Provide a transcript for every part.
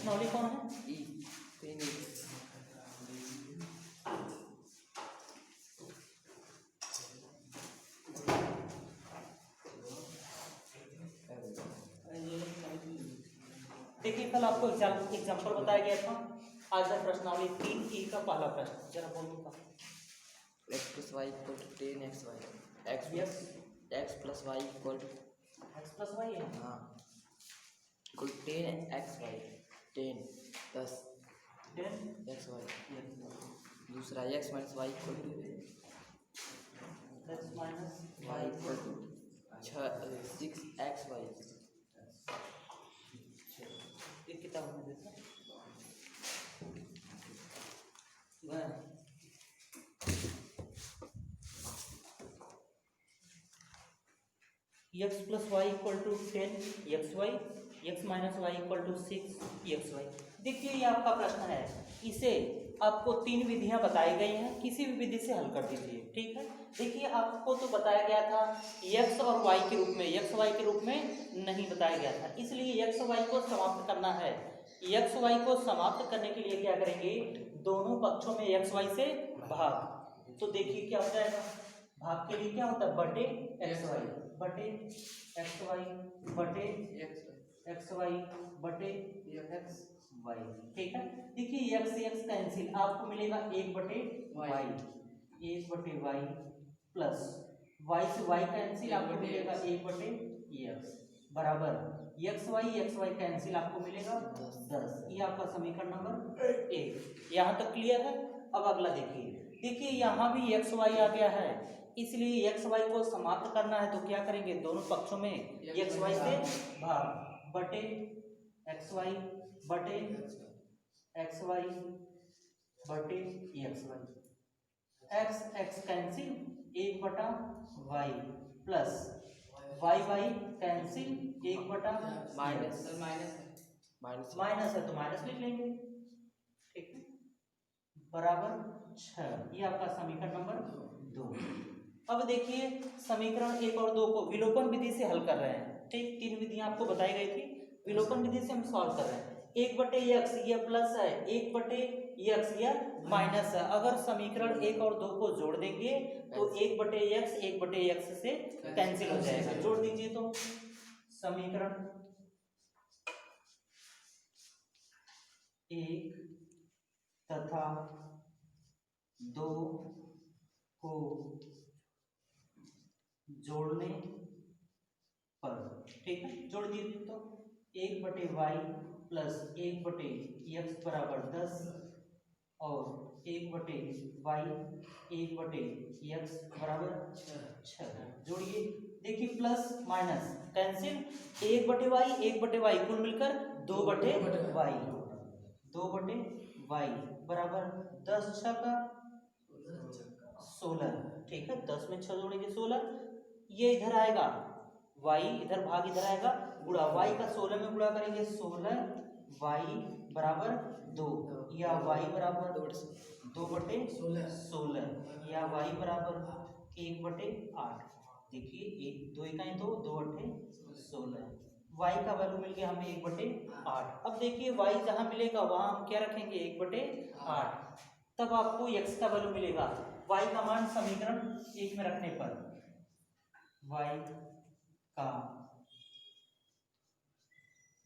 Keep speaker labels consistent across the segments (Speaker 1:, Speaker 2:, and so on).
Speaker 1: प्रश्नावली कौन है?
Speaker 2: ई 3 ई।
Speaker 1: देखिए कल आपको एग्जाम्पल बताया गया था, आज है प्रश्नावली 3E का पहला प्रश्न, जरा बोलूँगा।
Speaker 2: x + y = 10xy। x
Speaker 1: yes,
Speaker 2: x + y =
Speaker 1: x plus y है।
Speaker 2: हाँ कुल 10xy 10 10 xy। दूसरा x - y =
Speaker 1: x minus
Speaker 2: y = 6xy।
Speaker 1: एक किताब में देता x plus y equal to 10xy, x minus y equal to 6xy। देखिए ये आपका प्रश्न है, इसे आपको 3 विधियां बताई गई हैं, किसी भी विधि से हल कर दीजिए, ठीक है। देखिए आपको तो बताया गया था x और y के रूप में, x y के रूप में नहीं बताया गया था, इसलिए x y को समाप्त करना है। x y को समाप्त करने के लिए क्या करेंगे, दोनों पक्षों में x y से भाग। तो देखिए क्या हो जाएगा, भाग के लिए क्या होता है, बटे x y बटे एक्स वाई बटे एक्स वाई बटे एक्स वाई, ठीक है। देखिए एक्स एक्स कैंसिल, आपको मिलेगा 1/y, 1/y प्लस y से y कैंसिल, आपको मिलेगा 1/x बराबर एक्स वाई कैंसिल, आपको मिलेगा 10। ये आपका समीकरण नंबर 1। यहाँ तक क्लियर है। अब अगला देखिए यहाँ भी एक्स वाई आ गया है, इसलिए एक्स वाई को समाप्त करना है, तो क्या करेंगे, दोनों पक्षों में एक्स वाई से भाग बटे एक्स वाई बटे एक्स वाई बटे x y, x x cancel 1/y plus y y cancel 1/, minus है तो माइनस लिख लेंगे, ठीक है, बराबर 6। ये आपका समीकरण नंबर 2। अब देखिए समीकरण 1 और 2 को विलोपन विधि से हल कर रहे हैं, ठीक। 3 विधियां आपको बताई गई थी, विलोपन विधि से हम सॉल्व कर रहे हैं। 1/x ये प्लस है, 1/x ये माइनस है। अगर समीकरण 1 और 2 को जोड़ देंगे तो 1/x से कैंसिल हो जाएगा। जोड़ दीजिए तो समीकरण 1 तथा 2 को जोड़ने पर, ठीक है, जोड़ दिए तो 1/y प्लस 1/x बराबर 10 और 1/y 1/x बराबर 6। जोड़िए, देखिए प्लस माइनस कैंसिल, 1/y कुल मिलकर 2/y, 2/y बराबर 10 6 का 16, ठीक है। 10 में 6 जोड़ेंगे 16, ये इधर आएगा y, इधर भाग इधर आएगा, गुणा y का 16 में गुणा करेंगे 16y बराबर 2, या y बराबर 2/16, या y बराबर 1/8। देखिए 1 2 इकाई 2, 2/16, y का वैल्यू मिल गया हमें 1/8। अब देखिए y जहां मिलेगा वहां हम क्या रखेंगे, 1/8, तब आपको x का वैल्यू मिलेगा। y का मान समीकरण 1 में रखने पर y का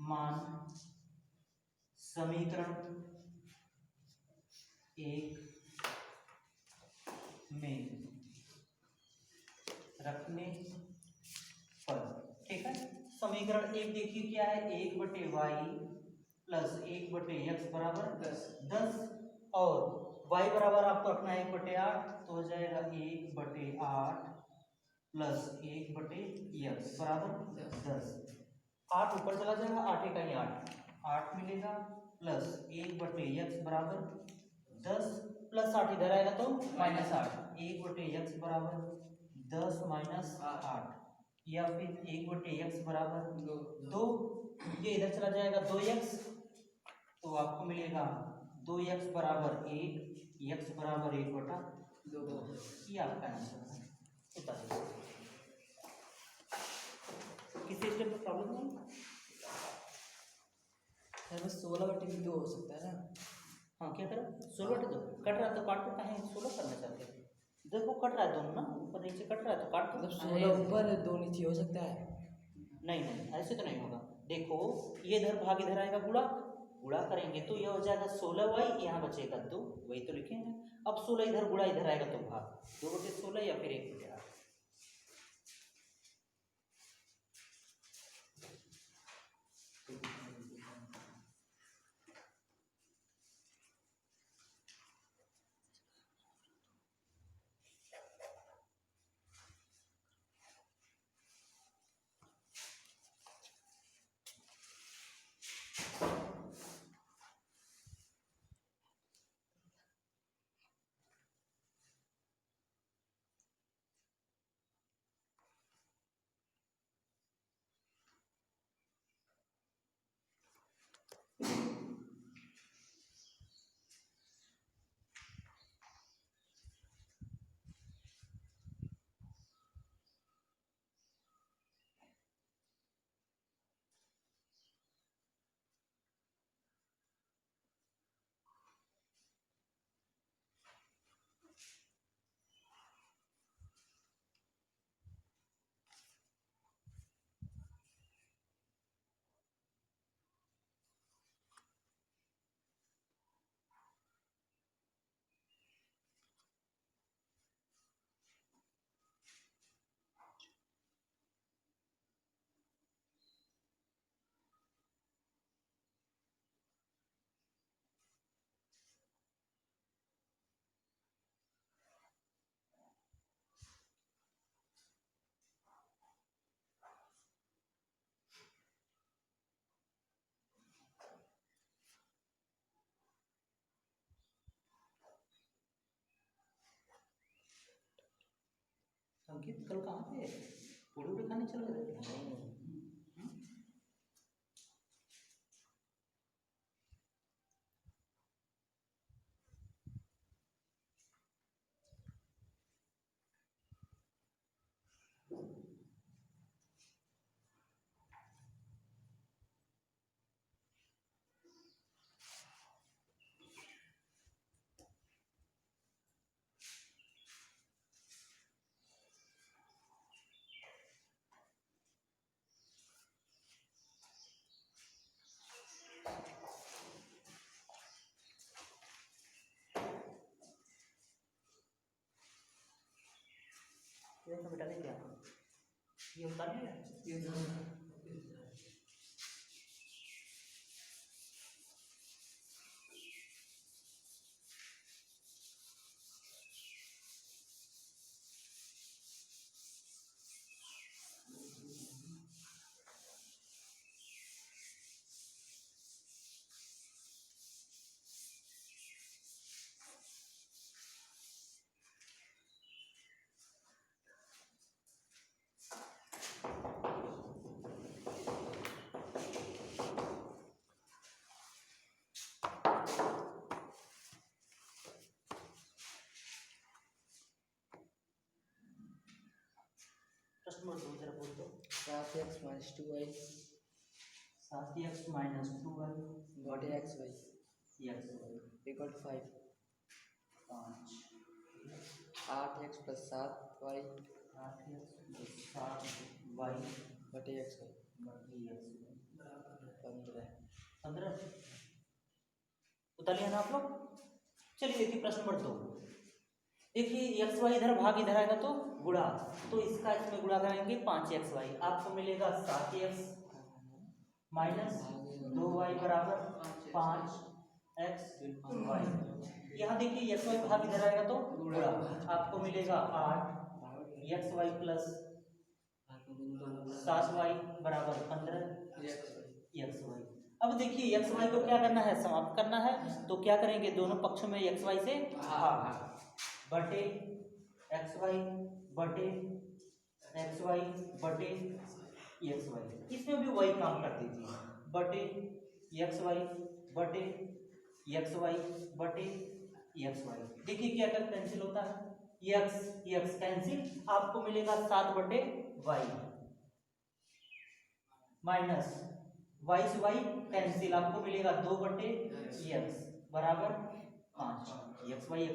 Speaker 1: मान समीकरण 1 में रखने पर, ठीक है। समीकरण 1 देखिए क्या है, 1/y प्लस 1/x बराबर 10 और y बराबर आपको रखना है 1/8, तो हो जाएगा 1/8 प्लस 1/x बराबर 10। 8 ऊपर चला जाएगा, 8 इकाई 8 मिलेगा, प्लस 1/x बराबर 10 प्लस 8 इधर आएगा तो -8, 1/x बराबर 10 माइनस 8, या फिर 1/x बराबर 2, ये इधर चला जाएगा 2x, तो आपको मिलेगा 2x बराबर 1, x बराबर 1/2। ये आपका आंसर है। किसी स्टेप में प्रॉब्लम नहीं।
Speaker 2: सर बस 16/2 हो सकता है ना।
Speaker 1: हाँ क्या करें, 16/2 कट रहा है तो काट दो, काहे 16 करना चाहते हैं? देखो कट रहा है दोनों ना, ऊपर नीचे कट रहा है तो काट दो।
Speaker 2: मतलब 16 ऊपर 2 नीचे हो सकता है।
Speaker 1: नहीं नहीं ऐसे तो नहीं होगा। देखो ये इधर भाग इधर आएगा, गुणा गुणा करेंगे तो यह हो जाएगा 16y, यहाँ बचेगा 2, वही तो लिखे हैं। अब 16 इधर गुणा इधर आएगा तो भाग 2/16 या फिर 1/8। अंकित कल कहाँ थे, पूड़ी उड़ी खाने चल गए थे? ये तो बेटा नहीं गया, ये उतार लिया। प्रश्न नंबर 2 जरा बोल दो।
Speaker 2: 7x - 2y
Speaker 1: 7x - 2y
Speaker 2: बटे xy
Speaker 1: x
Speaker 2: = 5।
Speaker 1: 5
Speaker 2: 8x + 7y
Speaker 1: 8x + 7y
Speaker 2: बटे xy
Speaker 1: बटे x
Speaker 2: 15।
Speaker 1: 15 उतार लिया ना आप लोग। चलिए देखिए प्रश्न नंबर 2। देखिए एक्स वाई इधर भाग इधर आएगा तो गुणा, तो इसका इसमें गुणा करेंगे 5xy, आपको मिलेगा 7x माइनस 2y बराबर 5xy। यहाँ देखिए एक्स वाई भाग इधर आएगा तो गुणा, आपको मिलेगा 8xy प्लस 7y बराबर 15xy। अब देखिए एक्स वाई को क्या करना है, समाप्त करना है, तो क्या करेंगे, दोनों पक्षों में एक्स वाई से भाग बटे एक्स वाई बटे एक्स वाई बटे एक्स वाई, इसमें भी वही काम कर दीजिए, बटे एक्स वाई बटे एक्स वाई बटे एक्स वाई। देखिए क्या कर कैंसिल होता है, एक्स कैंसिल, आपको मिलेगा 7/y माइनस वाई से वाई कैंसिल, आपको मिलेगा 2/x बराबर 5। एक्स वाई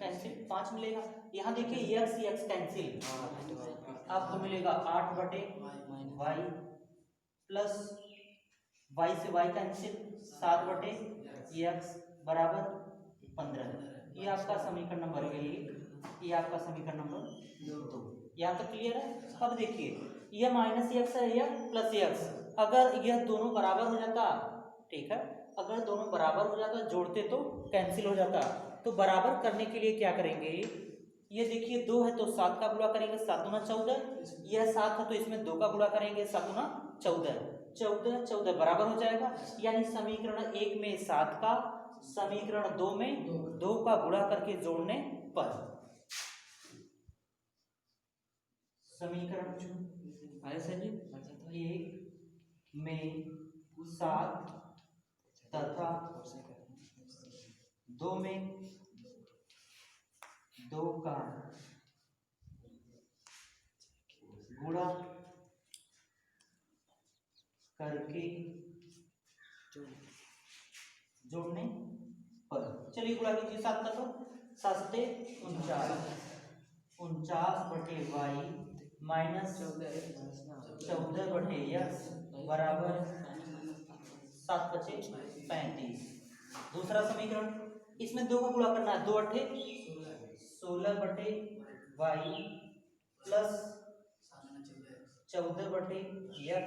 Speaker 1: कैंसिल 5 मिलेगा। यहाँ देखिए x कैंसिल, आपको मिलेगा 8/y प्लस वाई से वाई कैंसिल 7/x बराबर 15। ये आपका समीकरण नंबर 1, ये आपका समीकरण नंबर 2। यहाँ तक क्लियर है। अब देखिए यह माइनस एक्स है, यह प्लस एक्स, अगर यह दोनों बराबर हो जाता, ठीक है, अगर दोनों बराबर हो जाता जोड़ते तो कैंसिल हो जाता। तो बराबर करने के लिए क्या करेंगे, ये देखिए 2 है तो 7 का गुणा करेंगे, 7 दूना 14, यह 7 है तो इसमें 2 का गुणा करेंगे, 7 दूना 14, 14 14 बराबर हो जाएगा। यानी समीकरण 1 में 7 का, समीकरण 2 में 2 का गुणा करके जोड़ने पर समीकरण 1 में 7 तथा 2 में 2 का गुणा करके जोड़ने पर, चलिए गुणा कीजिए 7 का, तो 7 से 49/y माइनस 14/x बराबर 7×5 = 35। दूसरा समीकरण, इसमें 2 का गुणा करना है, 2 × 8 = 16/y प्लस 14/x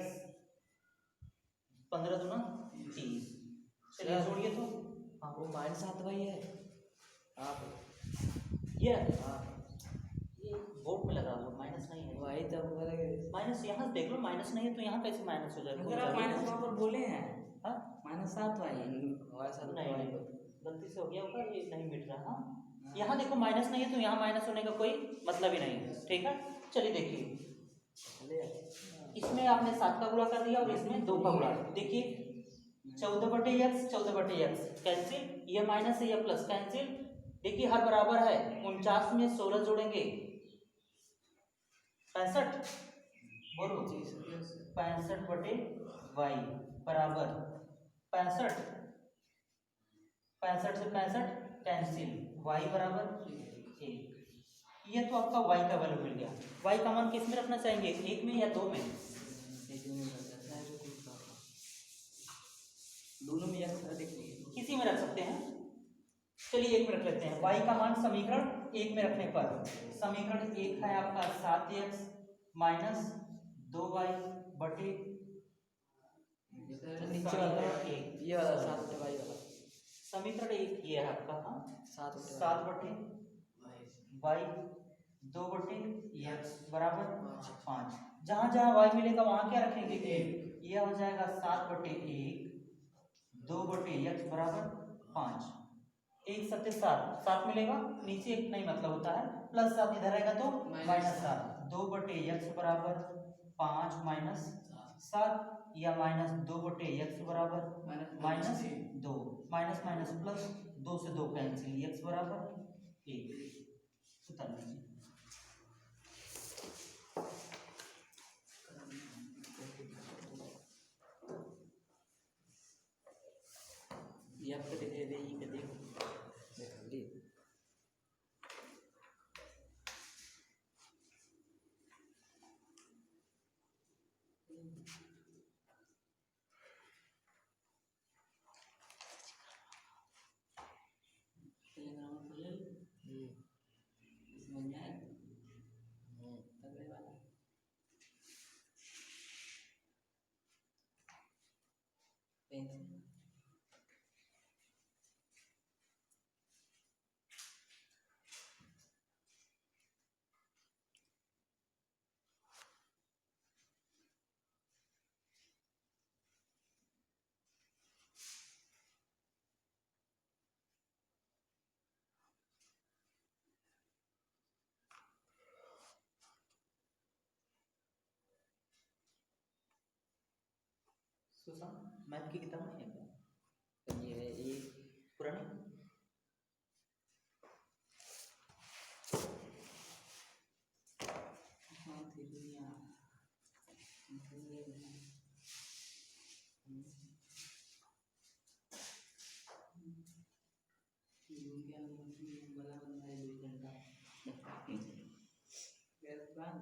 Speaker 1: 15 दूना 30। चलिए जोड़िए तो।
Speaker 2: हाँ वो -7y है आप
Speaker 1: ये
Speaker 2: हाँ
Speaker 1: ये बोर्ड में लगा हुआ माइनस नहीं है,
Speaker 2: वही तो
Speaker 1: माइनस यहाँ देख लो, माइनस नहीं है तो यहाँ कैसे माइनस हो जाएगा?
Speaker 3: अगर आप माइनस वहाँ पर बोले हैं
Speaker 1: हाँ
Speaker 3: -7y
Speaker 2: हमारे साथ
Speaker 1: नहीं नहीं, गलती से हो गया होगा, ये नहीं मिट रहा। हाँ यहाँ देखो माइनस नहीं है तो यहाँ माइनस होने का कोई मतलब ही नहीं है, ठीक है। चलिए देखिए, इसमें आपने 7 का गुणा कर दिया और इसमें 2 का गुणा, देखिए 14/x 14/x कैंसिल, ये माइनस है ये प्लस कैंसिल, देखिए हर बराबर है, 49 में 16 जोड़ेंगे 65, बोलो 65/y बराबर 65, 65 से 65 कैंसिल, y बराबर 1। ये तो आपका y का वैल्यू मिल गया। y का मान किस में रखना चाहेंगे, 1 में या 2 में?
Speaker 3: दोनों में
Speaker 1: किसी में रख सकते हैं, चलिए 1 में रख लेते हैं। y का मान समीकरण 1 में रखने पर, समीकरण 1 है आपका 7x माइनस 2y बटे
Speaker 2: नीचे वाला ये वाला 7y वाला
Speaker 1: समीकरण 1 ये है आपका, हाँ 7 बटे y 2/x बराबर 5। जहां जहां y मिलेगा वहां क्या रखेंगे, ये हो जाएगा 7/1 2/x बराबर 5, 1 7 7 मिलेगा, नीचे एक नहीं मतलब होता है, प्लस 7 इधर आएगा तो -7, 2/x बराबर 5 माइनस 7 या -2/x बराबर -2, माइनस माइनस प्लस 2 से 2 कैंसिल, x बराबर 1। उतार लीजिए।
Speaker 3: ये आपको दे दे ये कर देखो
Speaker 1: सुशांत मैथ की किताब नहीं है क्या?
Speaker 2: ये
Speaker 1: पुरानी
Speaker 3: वाला बंदा है 2 घंटा प्लान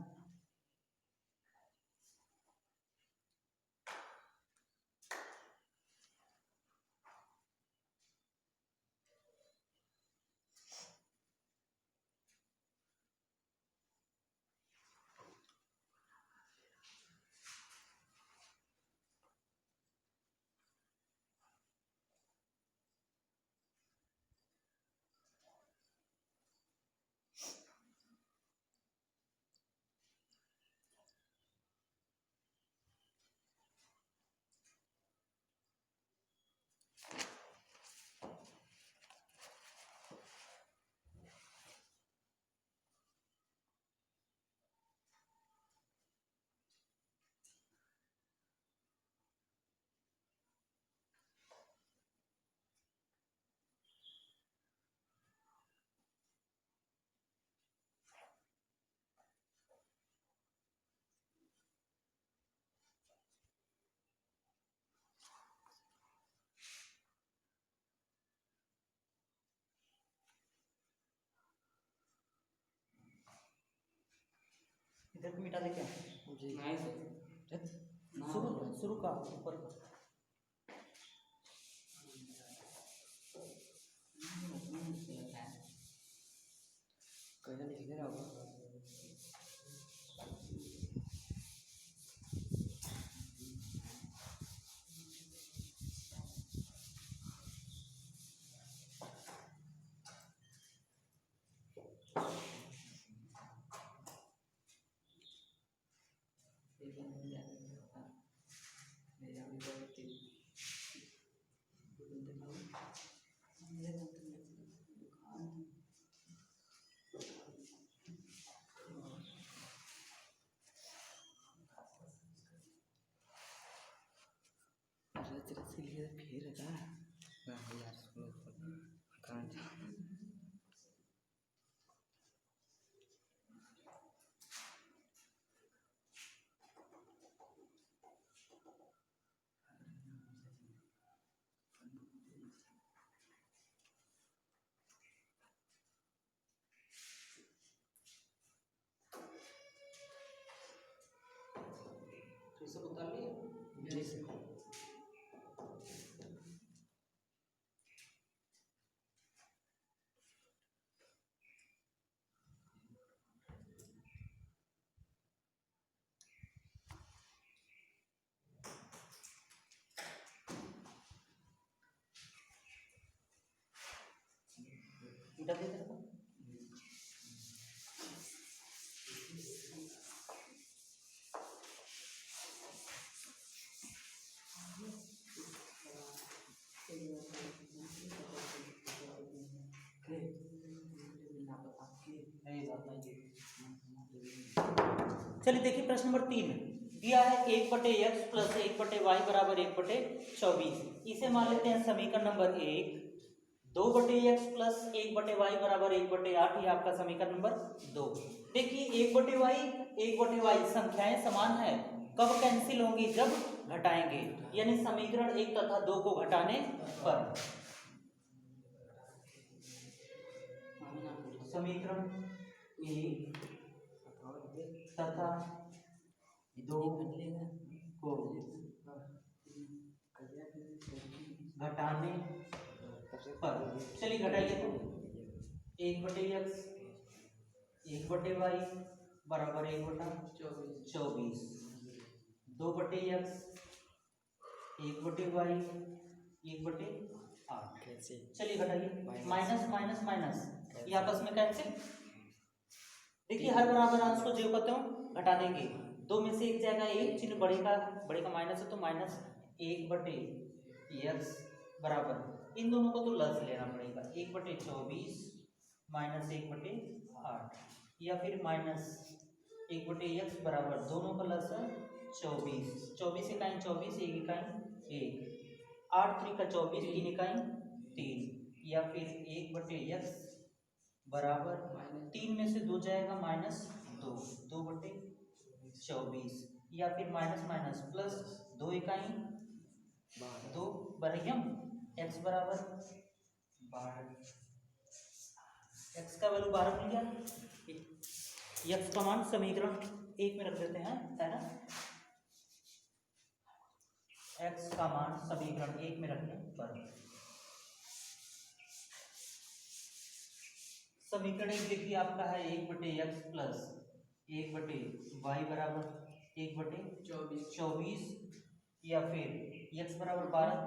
Speaker 1: इधर को मिटा दे क्या?
Speaker 2: जी
Speaker 3: नहीं सर
Speaker 1: शुरू शुरू का ऊपर का
Speaker 2: कैसा लिख दे रहा होगा। रच रच के लिखे फिर का नहीं यार सुनो कहाँ जा
Speaker 1: तो ये सब उतार लिया।
Speaker 2: जी सर।
Speaker 1: मिटा दे इधर को। नहीं बात नहीं। चलिए देखिए प्रश्न नंबर 3 दिया है 1/x प्लस 1/y बराबर 1/24। इसे मान लेते हैं समीकरण नंबर 1। 2/x प्लस 1/y बराबर 1/8 ये आपका समीकरण नंबर 2। देखिए 1/y संख्याएं समान है, कब कैंसिल होंगी? जब घटाएंगे, यानी समीकरण 1 तथा 2 को घटाने पर समीकरण 1 तथा 2 को घटाने पर, चलिए घटाइए तो 1/x 1/y बराबर 1/24, 2/x 1/y 1/8।
Speaker 2: कैसे
Speaker 1: चलिए घटाइए, माइनस माइनस माइनस ये आपस में कैंसिल। देखिए हर बराबर अंश को जो कहते हो घटा देंगे, दो में से एक जाएगा, एक चिन्ह बड़े का माइनस है तो माइनस 1/x बराबर, इन दोनों को तो लस लेना पड़ेगा, 1/24 माइनस 1/8 या फिर माइनस 1/x बराबर, दोनों का लस है 24, 24 इकाई 24, 1 इकाई 1, 8 3 का 24, 3 इकाई 3, या फिर 1/x बराबर 3 में से 2 जाएगा माइनस 2, 2/24 या फिर माइनस माइनस प्लस 2 इकाई 2 बराबर x बराबर 12 एक्स का वैल्यू 12 मिल गया। एक्स का मान समीकरण 1 में रख देते हैं, है ना। एक्स का मान समीकरण 1 में रखने पर समीकरण 1 देखिए आपका है 1/x प्लस 1/y बराबर 1/24 या फिर x बराबर 12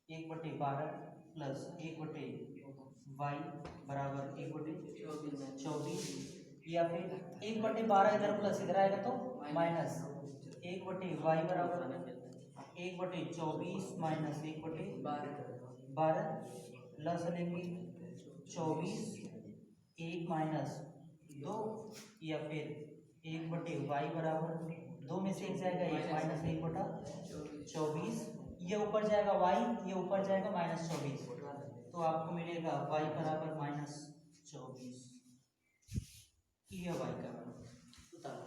Speaker 1: 1/12 प्लस 1/y बराबर 1/24 या फिर 1/12 इधर प्लस इधर आएगा तो माइनस 1/y बराबर 1/24 माइनस 1/12 प्लस लेंगे 24 1 माइनस 2 या फिर 1/y बराबर 2 में से 1 जाएगा 1 माइनस 1/24 ये ऊपर जाएगा y ये ऊपर जाएगा -24 तो आपको मिलेगा y बराबर -24 ये y का मान उतारो।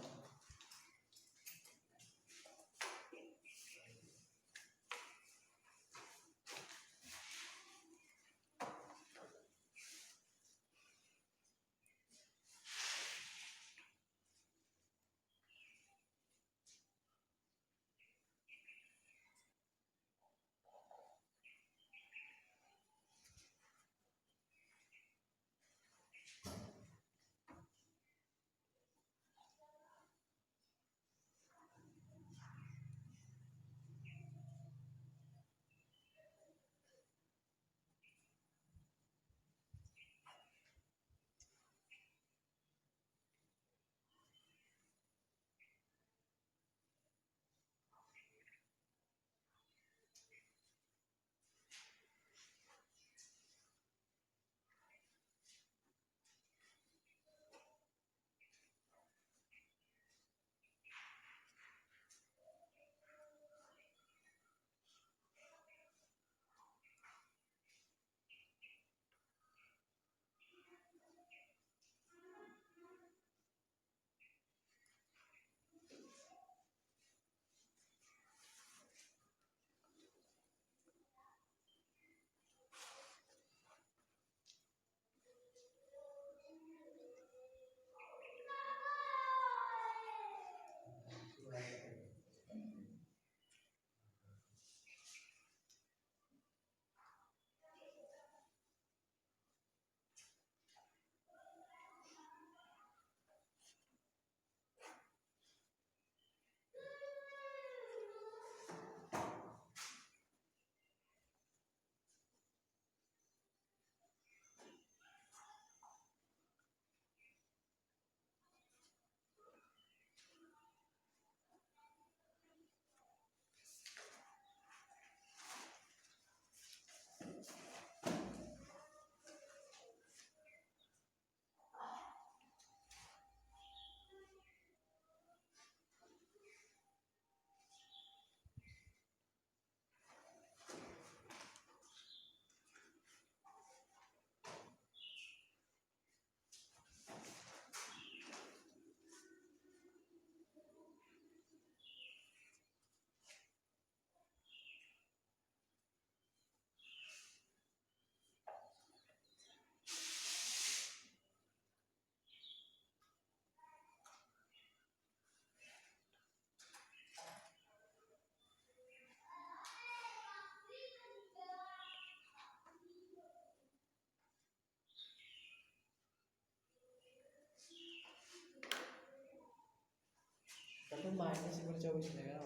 Speaker 2: तो -24 रहेगा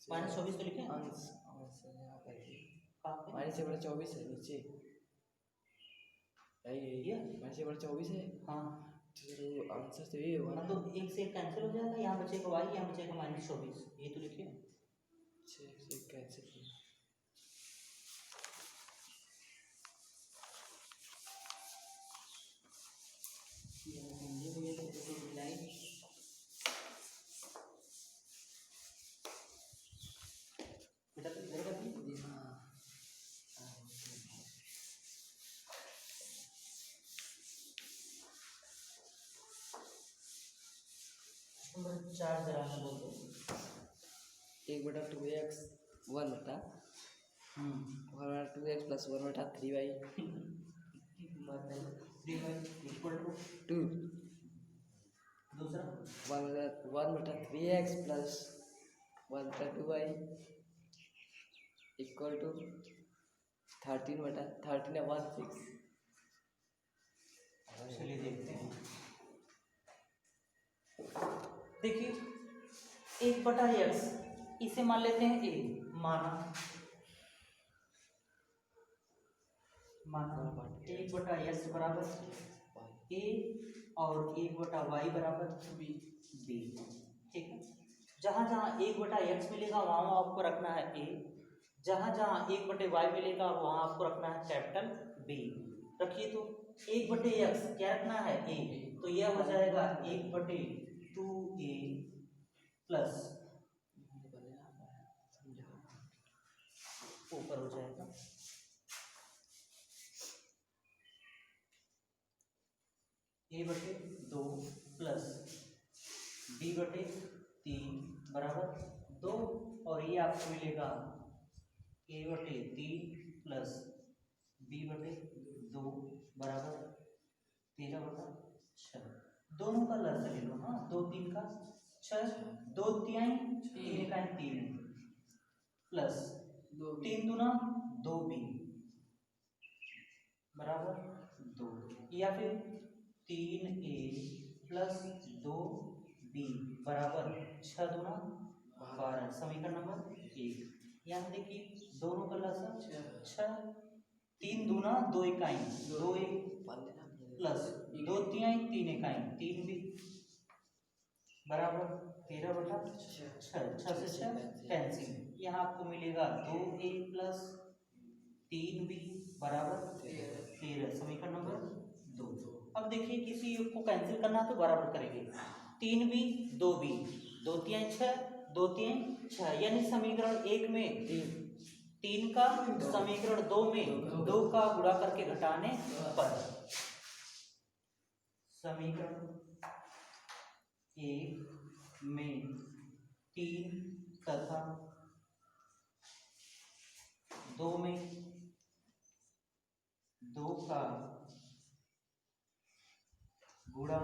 Speaker 1: -24 तो लिखे
Speaker 2: अंश अंश यहाँ पर ही
Speaker 1: कहाँ पे?
Speaker 2: -24 है नीचे
Speaker 1: ये
Speaker 2: -24 है
Speaker 1: हाँ
Speaker 2: तो आंसर तो ये होगा
Speaker 1: हाँ, तो 1 से 1 कैंसिल हो जाएगा, यहाँ बचेगा y यहाँ बचेगा -24 ये तो लिखिए।
Speaker 2: 6 से कैंसिल किया
Speaker 1: बेटा तो इधर कर दी। नंबर 4 जरा मैं बोल दो।
Speaker 2: 1/2x 1/2x + 1/3y
Speaker 1: 3y equal to
Speaker 2: 2
Speaker 1: दूसरा
Speaker 2: 1/3x plus 1/2y equal to 13/6।
Speaker 1: चलिए देखते हैं। देखिए 1/x इसे मान लेते हैं a, माना 1/x बराबर a और 1/y बराबर b। ठीक है, जहां जहां 1/x मिलेगा वहां आपको रखना है a, जहां जहां 1/y मिलेगा वहां आपको रखना है कैपिटल B। रखिए तो 1/x क्या रखना है a, तो यह हो जाएगा 1/2a प्लस ऊपर हो जाएगा a/2 प्लस b/3 बराबर 2, और ये आपको मिलेगा a/3 प्लस b/2 बराबर 13/6। दोनों का लसागु ले लो। हाँ, 2 3 का 6, 2 तिहाई 3 इकाई 3 प्लस 3 दूना 2b बराबर 2, या फिर 3a प्लस 2b बराबर 6 दूना 12। समीकरण नंबर 1। यहाँ देखिए दोनों का लसागु 6, 3 दूना 2 इकाई 2 प्लस 2 तिहाई 3 इकाई 3b बराबर 13/6। 6 से 6 कैंसिल, यहाँ आपको मिलेगा 2a प्लस 3b बराबर 13। समीकरण नंबर 2। अब देखिए किसी एक को कैंसिल करना है तो बराबर करेंगे 3b 2b 2 तिहाई 6 2 तिहाई 6, यानी समीकरण 1 में 3 का, समीकरण 2 में 2 का गुणा करके घटाने पर समीकरण 1 में 3 तथा 2 में 2 का गुणा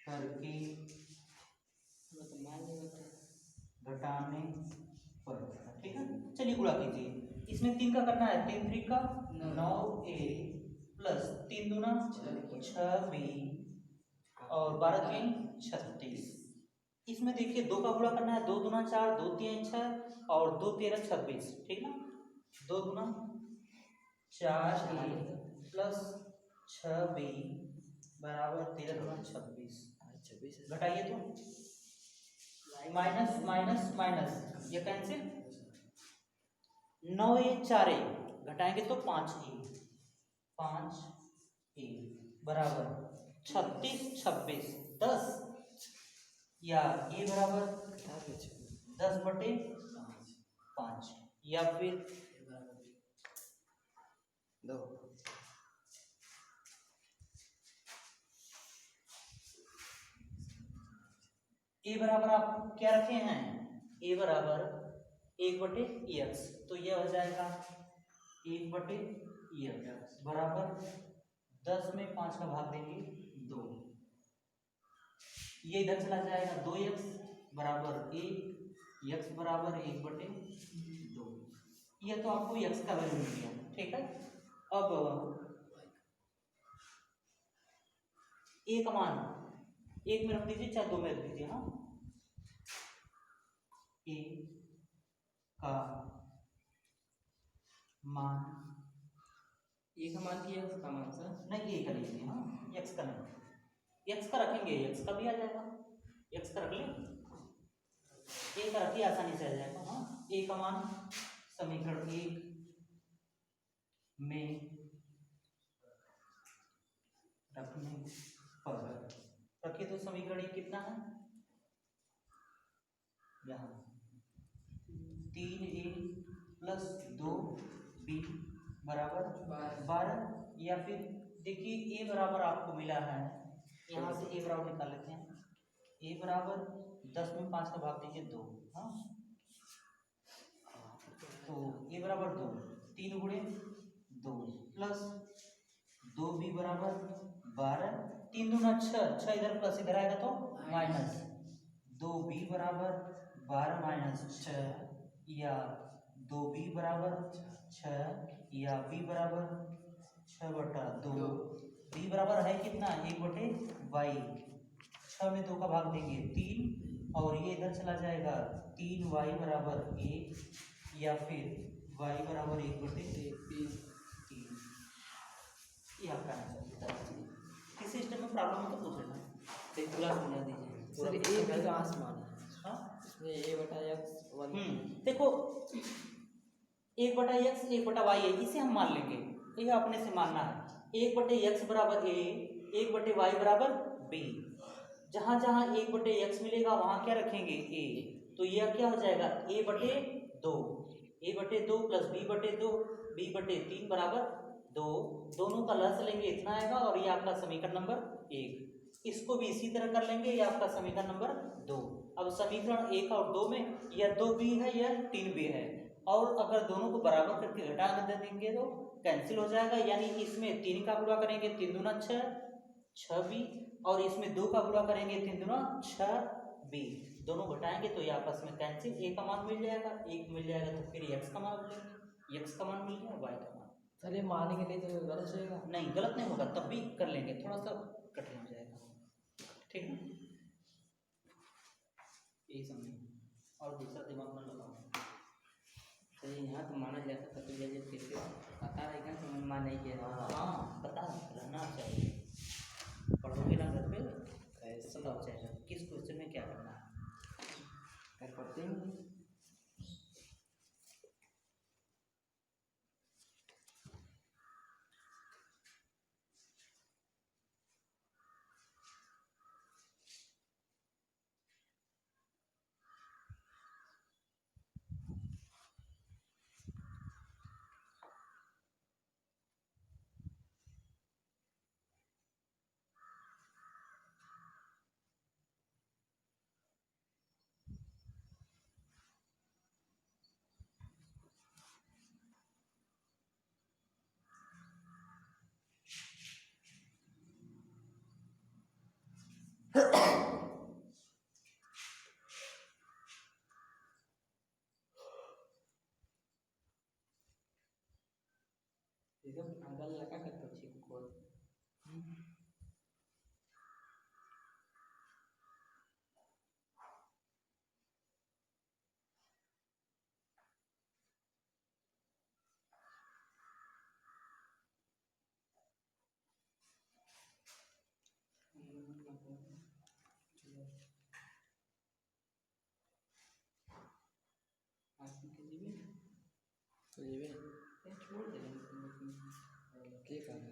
Speaker 1: करके घटाने पर, ठीक है। चलिए गुणा कीजिए, इसमें 3 का करना है, 3 3 का 9a प्लस 3 दूना 6b और 12 3 36। इसमें देखिए 2 का गुणा करना है, 2 दूना 4 2 3 6 और 2 13 26, ठीक ना। 2 दूना 4a प्लस 6b बराबर 13 दूना 26। घटाइए तो माइनस माइनस माइनस ये कैंसिल, 9a 4a घटाएंगे तो 5a बराबर 36 26 10, या a बराबर 10/5, या फिर
Speaker 2: 2
Speaker 1: a बराबर आप क्या रखे हैं, a बराबर 1/x, तो यह हो जाएगा 1/x बराबर 10 में 5 का भाग देंगे 2, ये इधर चला जाएगा 2x बराबर 1, x बराबर 1/2। यह तो आपको x का वैल्यू मिल गया, ठीक है। अब a का मान 1 में रख दीजिए चाहे 2 में रख दीजिए। हाँ, a का मान,
Speaker 3: एक मान की x का मान सर
Speaker 1: नहीं a का लीजिए। हाँ, x का नहीं, x का रखेंगे x का भी आ जाएगा, x का रख लें, a का रखिए आसानी से आ जाएगा। हाँ, a का मान समीकरण 1 में रखने पर रखिए तो समीकरण 1 कितना है, यहाँ 3a प्लस 2b बराबर 12, या फिर देखिए a बराबर आपको मिला है, यहाँ से a बराबर निकाल लेते हैं, a बराबर 10 में 5 का भाग दीजिए 2। हाँ, तो a बराबर 2, 3 गुणे 2 प्लस 2b बराबर 12, 3 दूना 6, 6 इधर प्लस इधर आएगा तो माइनस, 2b बराबर 12 माइनस 6, या 2b बराबर 6, या b बराबर 6/2, b बराबर है कितना 1/y, 6 में 2 का भाग देंगे 3, और ये इधर चला जाएगा 3y बराबर 1, या फिर y बराबर 1/3। ये आपका आंसर है। किसी सिस्टम में प्रॉब्लम हो तो पूछ लेना।
Speaker 3: तो पूरा समझा दीजिए।
Speaker 2: सर ए भी कहाँ से माना?
Speaker 1: हाँ
Speaker 2: इसमें ए बटा एक्स वन।
Speaker 1: देखो 1/x 1/y है, इसे हम मान लेंगे, यह अपने से मानना है। 1/x बराबर a, 1/y बराबर b, जहां जहां 1/x मिलेगा वहां क्या रखेंगे a, तो यह क्या हो जाएगा a/2, a/2 plus b/2, b/3 बराबर 2, दोनों का लस लेंगे इतना आएगा, और ये आपका समीकरण नंबर 1। इसको भी इसी तरह कर लेंगे, ये आपका समीकरण नंबर 2। अब समीकरण 1 और 2 में यह 2b है, यह 3b है, और अगर दोनों को बराबर करके घटा दे देंगे तो कैंसिल हो जाएगा, यानी इसमें 3 का गुणा करेंगे 3 दूना 6, 6b, और इसमें 2 का गुणा करेंगे 3 दूना 6b, दोनों घटाएंगे तो ये आपस में कैंसिल, a का मान मिल जाएगा, 1 मिल जाएगा, तो फिर x का मान लेंगे, x का मान मिल गया, y का मान।
Speaker 2: सर ये मानेंगे नहीं तो गलत हो जाएगा।
Speaker 1: नहीं गलत नहीं होगा, तब भी कर लेंगे, थोड़ा सा कठिन हो जाएगा, ठीक है, यही समझे, और दूसरा दिमाग में लगाओ।
Speaker 3: तो यहाँ तो माना जाता था, तो जैसे कैसे पता रहेगा कि मैं मान नहीं किया।
Speaker 1: हाँ पता रहना चाहिए, पढ़ोगे ना घर पे
Speaker 2: कैसे
Speaker 1: पता हो जाएगा किस क्वेश्चन में क्या करना है।
Speaker 2: कर पढ़ते हैं।
Speaker 3: एकदम अगल लगा कर पूछिए को।
Speaker 2: तो ये भी
Speaker 3: छोड़ देंगे
Speaker 2: क्या करना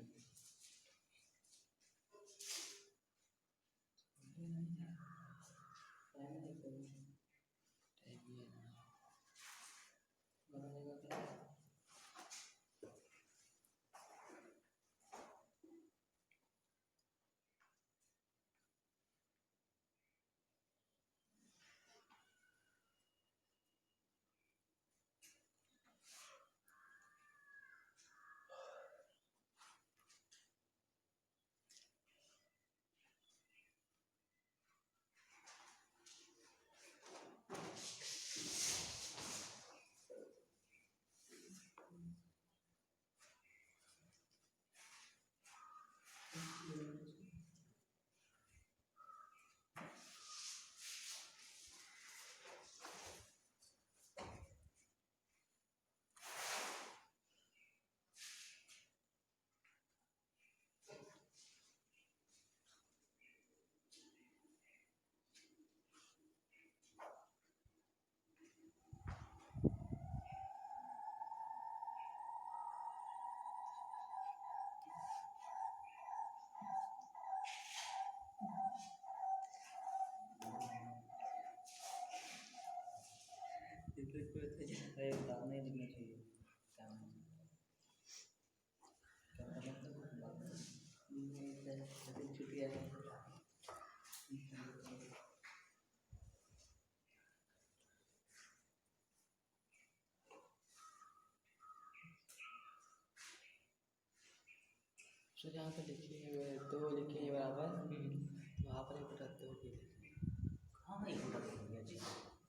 Speaker 1: अरे उतारना ही लिखना चाहिए
Speaker 3: छूट गया।
Speaker 2: सर यहाँ पे लिखिए 2 लिखिए बराबर, वहाँ पर 1/2 की
Speaker 1: हाँ एक बटा दो हो गया जी।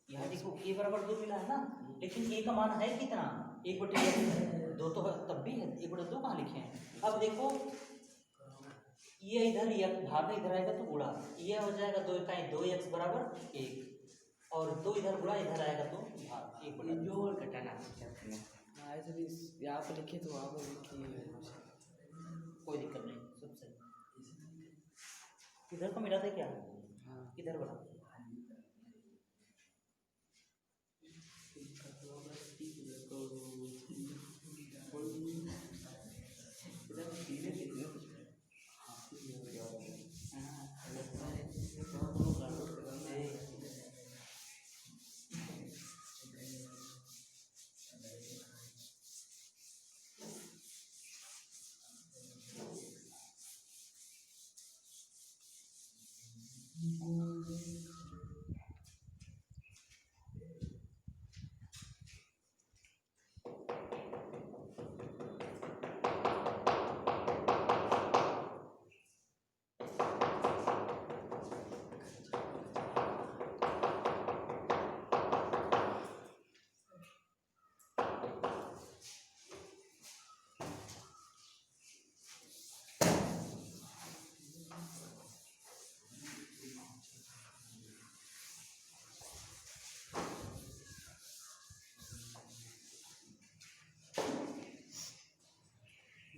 Speaker 1: यहाँ देखो ए बराबर 2 मिला है ना, लेकिन ए का मान है कितना, 1/2 तो तब भी है, 1/2 कहाँ लिखे हैं। अब देखो ये इधर ये भाग इधर आएगा तो गुणा, ये हो जाएगा 2 इकाई 2x बराबर 1, और 2 इधर गुणा इधर आएगा तो भाग 1/2।
Speaker 3: जोड़ घटाना क्या करना।
Speaker 2: हाँ ऐसे भी यहाँ पे लिखिए तो वहाँ पर लिखिए।
Speaker 1: कोई दिक्कत नहीं, सब सही। इधर को मिला था क्या,
Speaker 2: हाँ
Speaker 1: इधर बना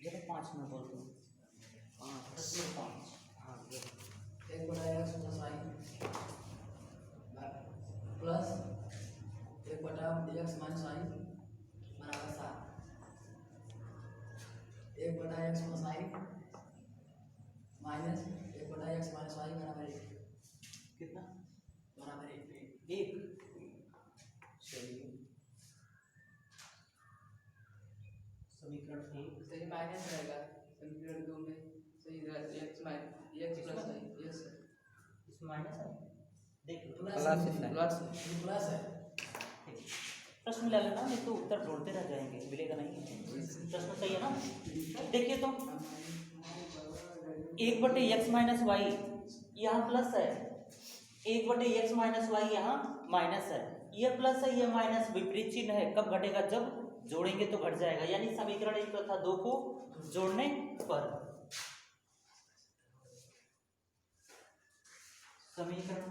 Speaker 1: जरा 5 में बोल दो, 5
Speaker 2: हाँ
Speaker 4: 1/x प्लस आई प्लस 1/x माइनस आई बराबर 7। 1/x प्लस आई माइनस 1/x माइनस आई बराबर 1।
Speaker 1: कितना
Speaker 4: बराबर 1।
Speaker 1: 1। चलिए समीकरण 1
Speaker 3: सही माइनस रहेगा समीकरण 2 में, सही x प्लस है यस
Speaker 1: इसमें माइनस है, देख लो
Speaker 2: प्लस है।
Speaker 4: प्लस है।
Speaker 1: ठीक। प्रश्न ले लेना, नहीं तो उत्तर जोड़ते रह जाएंगे, मिलेगा नहीं। प्रश्न सही है ना, देखिए तो 1/x माइनस वाई यहाँ प्लस है, 1/x माइनस वाई यहाँ माइनस है, ये प्लस है ये माइनस, विपरीत चिन्ह है, कब घटेगा जब जोड़ेंगे तो घट जाएगा, यानी समीकरण 1 तथा 2 को जोड़ने पर समीकरण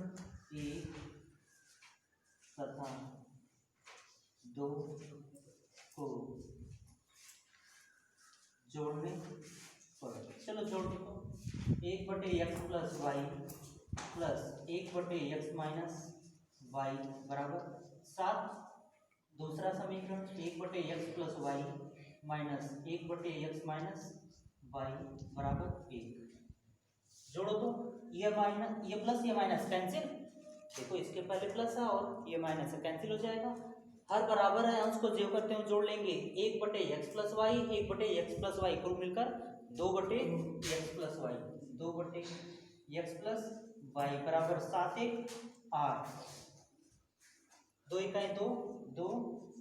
Speaker 1: 1 तथा 2 को जोड़ने पर, चलो जोड़ दो, 1/x plus y plus 1/x minus y बराबर 7। दूसरा समीकरण 1/x plus y minus 1/x minus y बराबर 1। जोड़ो तो ये माइनस ये प्लस ये माइनस कैंसिल, देखो इसके पहले प्लस है और ये माइनस है, कैंसिल हो जाएगा। हर बराबर है, अंश को जो करते हैं जोड़ लेंगे, 1/x plus Y 1/x plus Y कुल मिलकर 2/x plus Y, 2/x plus Y बराबर 7 1 8, 2 इकाई 2 2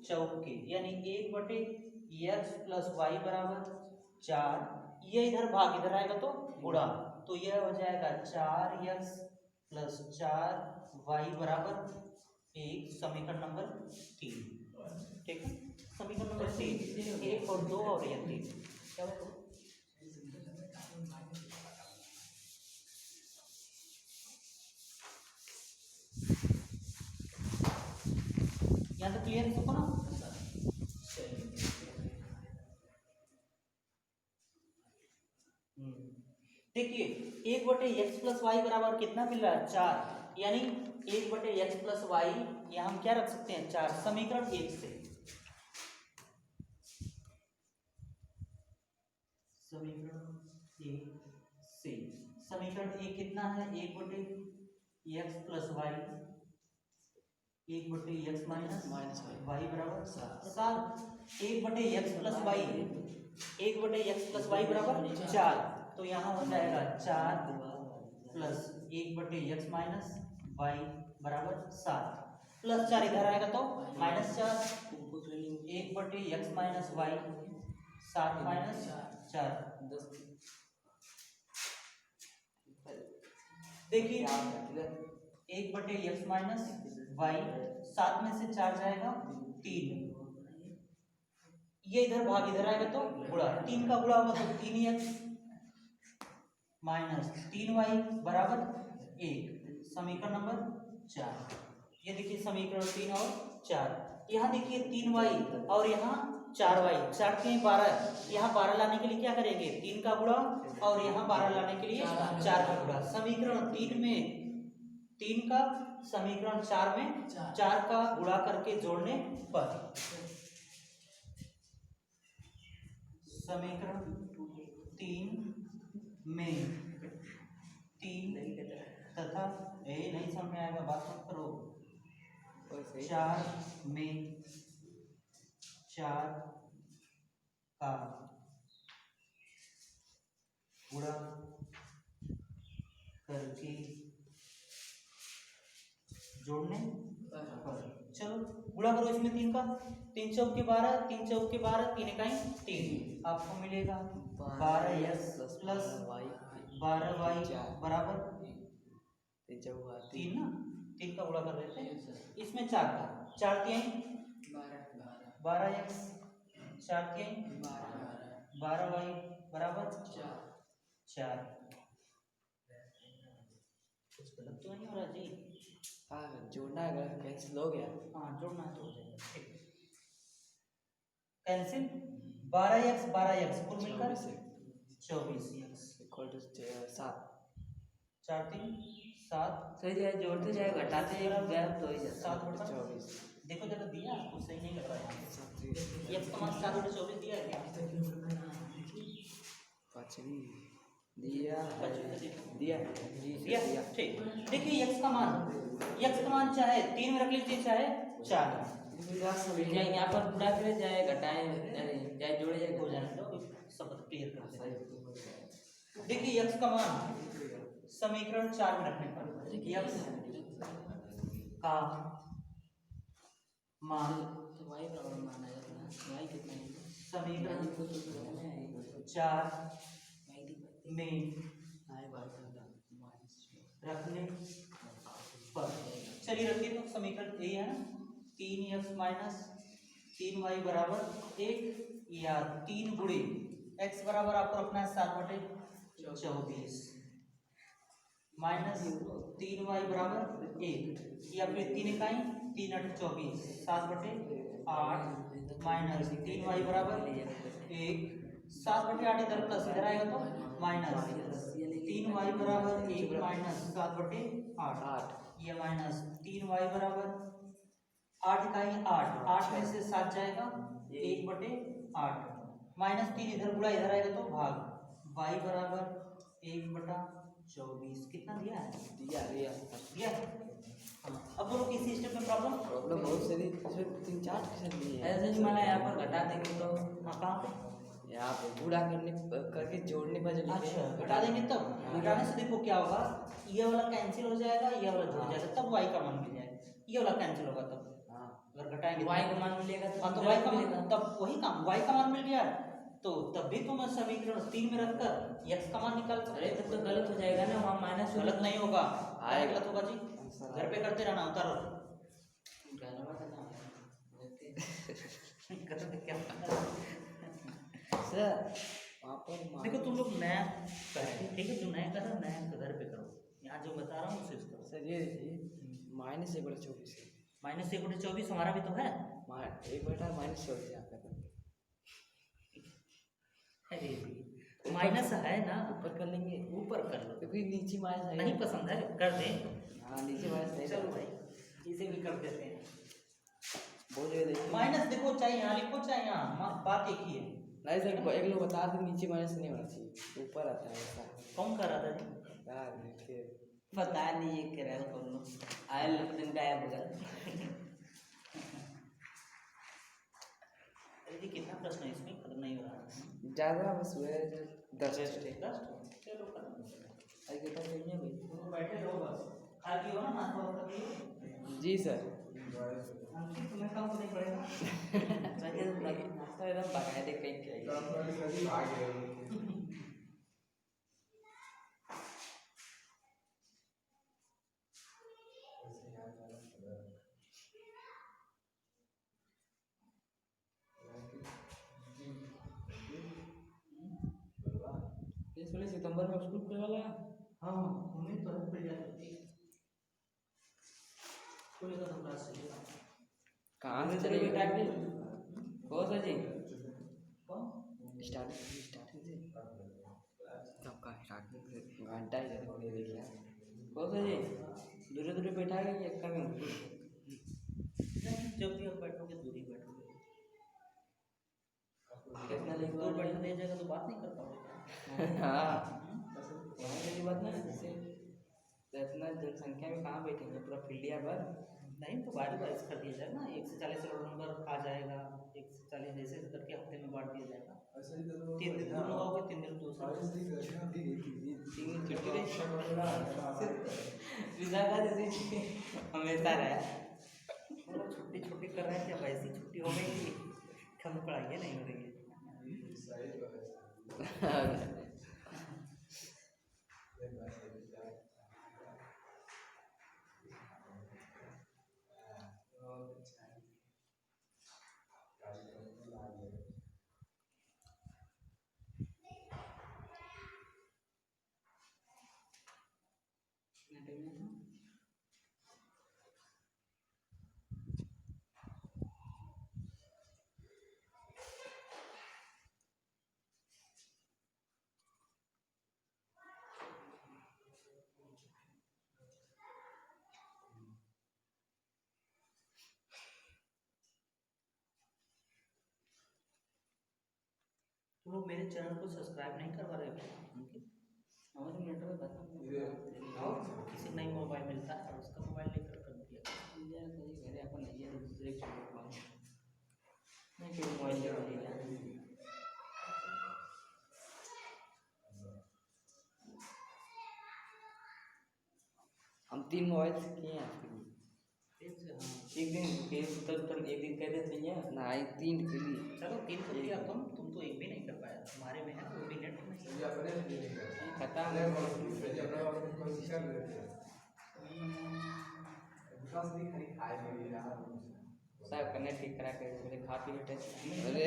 Speaker 1: चौके, यानी 1/x प्लस वाई बराबर 4, ये इधर भाग इधर आएगा तो गुणा, तो यह हो जाएगा 4x प्लस 4y बराबर 1, समीकरण नंबर 3। ठीक है, समीकरण नंबर 3, 1 और 2 और यह 3 क्या होगा। यहाँ तो क्लियर है सबको ना। देखिए 1/x प्लस वाई बराबर कितना मिल रहा है 4, यानी 1/x प्लस वाई यहाँ हम क्या रख सकते हैं 4, समीकरण 1 से। समीकरण 1 से समीकरण 1 कितना है 1/x plus Y 1/x minus y बराबर 7। 1/x plus Y 1/x plus Y बराबर 4, तो यहाँ हो जाएगा 4 प्लस 1/x माइनस वाई बराबर 7, प्लस 4 इधर आएगा तो -4, 1/x माइनस वाई 7 माइनस 4 देखिए
Speaker 2: क्या होता है किधर?
Speaker 1: 1/x माइनस वाई, 7 में से 4 जाएगा 3, ये इधर भाग इधर आएगा तो गुणा, 3 का गुणा होगा तो 3x माइनस 3y बराबर 1, समीकरण नंबर 4। ये देखिए समीकरण 3 और 4। यहाँ देखिए 3y और यहाँ 4y, 4 के 12, यहाँ 12 लाने के लिए क्या करेंगे 3 का गुणा और यहाँ 12 लाने के लिए 4 का गुणा। समीकरण 3 में 3 का, समीकरण 4 में 4 का गुणा करके जोड़ने पर समीकरण 3 में 3 तथा नहीं समझ में आएगा बात मत करो, 4 में 4 का गुणा करके जोड़ने पर, चलो गुणा करो इसमें 3 का, 3 चौक के 12, 3 चौक के 12, 3 इकाई 3, आपको मिलेगा 12x प्लस 12y बराबर 3 ना, 3 का गुणा कर रहे थे, इसमें 4 का, 4 3 12x, 4 3 12y बराबर 4। कुछ गलत तो नहीं हो रहा जी?
Speaker 2: हाँ जोड़ना है, अगर कैंसिल हो गया
Speaker 1: हाँ जोड़ना है तो हो जाएगा, ठीक कैंसिल। 12x कुल मिलकर 24x
Speaker 2: इक्वल टू 7,
Speaker 1: 4 3 7,
Speaker 3: सही है, जोड़ते जाए घटाते जाए गैप तो ही जाता
Speaker 2: 24
Speaker 1: देखो जरा दिया आपको सही नहीं लग रहा है, x का मान 7/24 दिया है क्या?
Speaker 2: पचड़ी दिया
Speaker 1: दिया ठीक। देखिए x का मान चाहे 3 में रख लीजिए चाहे 4 में,
Speaker 3: चाहे यहाँ पर पूरा करे चाहे घटाए चाहे जोड़े जाए
Speaker 1: हो जाने दो, सब क्लियर कर देते हैं। देखिए x का मान समीकरण 4 में रखने पर x का मान
Speaker 3: तो y बराबर माना जाता है, y कितना है
Speaker 1: समीकरण 4 में रखने पर, चलिए रखिए तो समीकरण यही है ना, 3x माइनस 3y बराबर 1 या 3 गुणे x बराबर आपको रखना है 7/24 माइनस 3y बराबर 1 या फिर 3 इकाई 3 8 24 7/8 माइनस 3y बराबर 1 7/8 इधर प्लस इधर आएगा तो माइनस 3y बराबर 1 माइनस 7/8 ये माइनस 3y बराबर 8 इकाई 8 में से 7 जाएगा 1/8 माइनस 3 इधर गुणा इधर आएगा तो भाग y बराबर 1/24 कितना दिया है?
Speaker 2: दिया
Speaker 1: दिया हाँ। अब बोलो किसी स्टेप में प्रॉब्लम
Speaker 2: बहुत सारी, इसमें 3-4 क्वेश्चन दिए हैं।
Speaker 3: ऐसे ही माना यहाँ पर घटा देंगे तो
Speaker 1: हाँ कहाँ पे?
Speaker 2: यहाँ पे पूरा करके जोड़ने पर जो लिखे
Speaker 1: अच्छा
Speaker 2: हैं,
Speaker 1: घटा देंगे तब, घटाने से देखो क्या होगा, ये वाला कैंसिल हो जाएगा, ये वाला जुड़ जाएगा, तब y का मान मिल जाएगा, ये वाला कैंसिल होगा तब
Speaker 2: हाँ
Speaker 1: अगर घटाएंगे
Speaker 3: y का मान मिलेगा तो
Speaker 1: हाँ तो y का मान, तब वही काम y का मान मिल गया तो तब भी तुम समीकरण 3 में रखकर x का मान निकाल सकते
Speaker 3: अरे तब तो गलत हो जाएगा ना, वहाँ माइनस
Speaker 1: गलत नहीं होगा,
Speaker 2: आएगा।
Speaker 1: गलत होगा जी, घर पे करते रहना, उतारो क्या
Speaker 2: सर वहाँ पर
Speaker 1: देखो तुम लोग नया करें, ठीक है, जो नया कर रहे हो नया घर पे करो, यहाँ जो बता रहा हूँ उसे करो।
Speaker 2: सर ये देखिए -1/24
Speaker 1: -1/24 हमारा भी तो है,
Speaker 2: 1/-24 यहाँ पे
Speaker 1: अरे माइनस है ना,
Speaker 2: ऊपर कर लेंगे,
Speaker 1: ऊपर कर लो,
Speaker 2: क्योंकि नीचे माइनस है।
Speaker 1: नहीं पसंद है कर दे,
Speaker 2: हाँ नीचे माइनस नहीं,
Speaker 1: चलो भाई इसे भी कर देते हैं।
Speaker 2: बहुत जगह देखिए
Speaker 1: माइनस देखो चाहे यहाँ लिखो चाहे यहाँ, बात एक ही है।
Speaker 2: नहीं सर, एक लोग बता दें नीचे माइनस नहीं होना चाहिए, ऊपर आता है ऐसा।
Speaker 1: कौन कर रहा था जी?
Speaker 2: फिर
Speaker 3: पता नहीं ये कह रहा है तुम लोग आए दिन का आया बगल
Speaker 1: अरे जी कितना प्रश्न है इसमें, खत्म नहीं हो रहा है।
Speaker 2: ज़्यादा बस हुए 10
Speaker 1: चलो खत्म,
Speaker 2: अरे कितना चाहिए भाई?
Speaker 1: बैठे रहो बस, खाली हो ना नाश्ता वास्ता किए?
Speaker 2: जी सर।
Speaker 1: अंकित तुम्हें काम नहीं पड़ेगा,
Speaker 3: नाश्ता एकदम बाकायदे कहीं क्या इस वाले सितंबर में स्कूल खुलने वाला है।
Speaker 1: हाँ उम्मीद तो है खुल जाएगी, खुलेगा तो क्लास चलेगा।
Speaker 2: कहाँ से
Speaker 3: चले
Speaker 2: चलेगा?
Speaker 3: बेटा के कौन सा जी
Speaker 2: स्टार्टिंग से सबका स्टार्टिंग से घंटा ही देखो देखिए
Speaker 3: कौन सा जी दूर दूर बैठा है कि एक में
Speaker 1: जब भी आप बैठोगे दूरी बैठोगे,
Speaker 3: कितना लिख
Speaker 1: दूर बैठने दे जाएगा तो बात नहीं कर पाओगे।
Speaker 2: हाँ
Speaker 3: वहाँ की बात ना जैसे तो इतना जनसंख्या में कहाँ बैठेंगे पूरा फील्डिया पर।
Speaker 1: नहीं तो बारी बारिश कर दिया जाएगा ना, 1 से 40 रोल नंबर आ जाएगा, 1 से 40 जैसे करके हफ्ते में बांट दिया जाएगा। 3 दिन तुम लोग आओगे, 3 दिन दूसरा।
Speaker 3: 3 दिन छुट्टी रही विजा का जैसे हमेशा रहा
Speaker 1: छुट्टी छुट्टी कर रहे हैं क्या, वैसी छुट्टी हो गई, कम पढ़ाई नहीं हो रही है। तुम लोग मेरे चैनल को सब्सक्राइब नहीं करवा रहे हो?
Speaker 3: हमारे नेटवर्क बता
Speaker 1: और किसी नई मोबाइल मिलता है और उसका मोबाइल लेकर कर दिया।
Speaker 3: घरे अपन नहीं है दूसरे के नहीं फिर मोबाइल ले लिया
Speaker 2: हम 3 मोबाइल से किए हैं आपके लिए।
Speaker 3: एक दिन फिर तुम एक दिन कह देते हैं
Speaker 2: नहीं 3 के लिए
Speaker 1: चलो 3 तो किया तुम तो एक भी नहीं कर पाया, तुम्हारे में है वो भी नेट नहीं।
Speaker 3: सब करने ठीक करा के बोले खा पी लेते
Speaker 2: अरे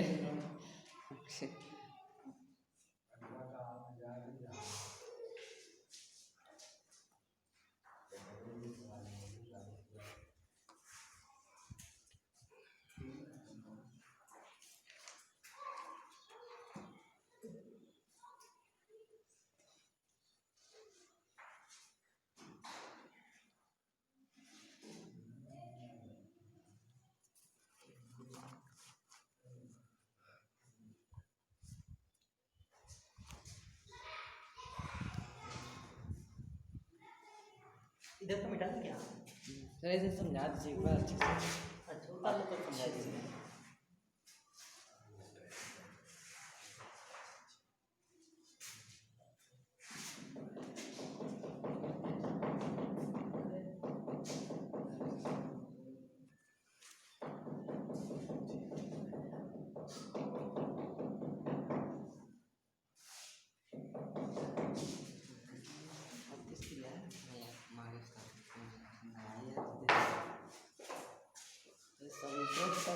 Speaker 1: इधर तो मिटा क्या?
Speaker 2: सर ऐसे समझा दीजिए एक बार अच्छे से।
Speaker 1: अच्छा उतार लो तो समझा दीजिए।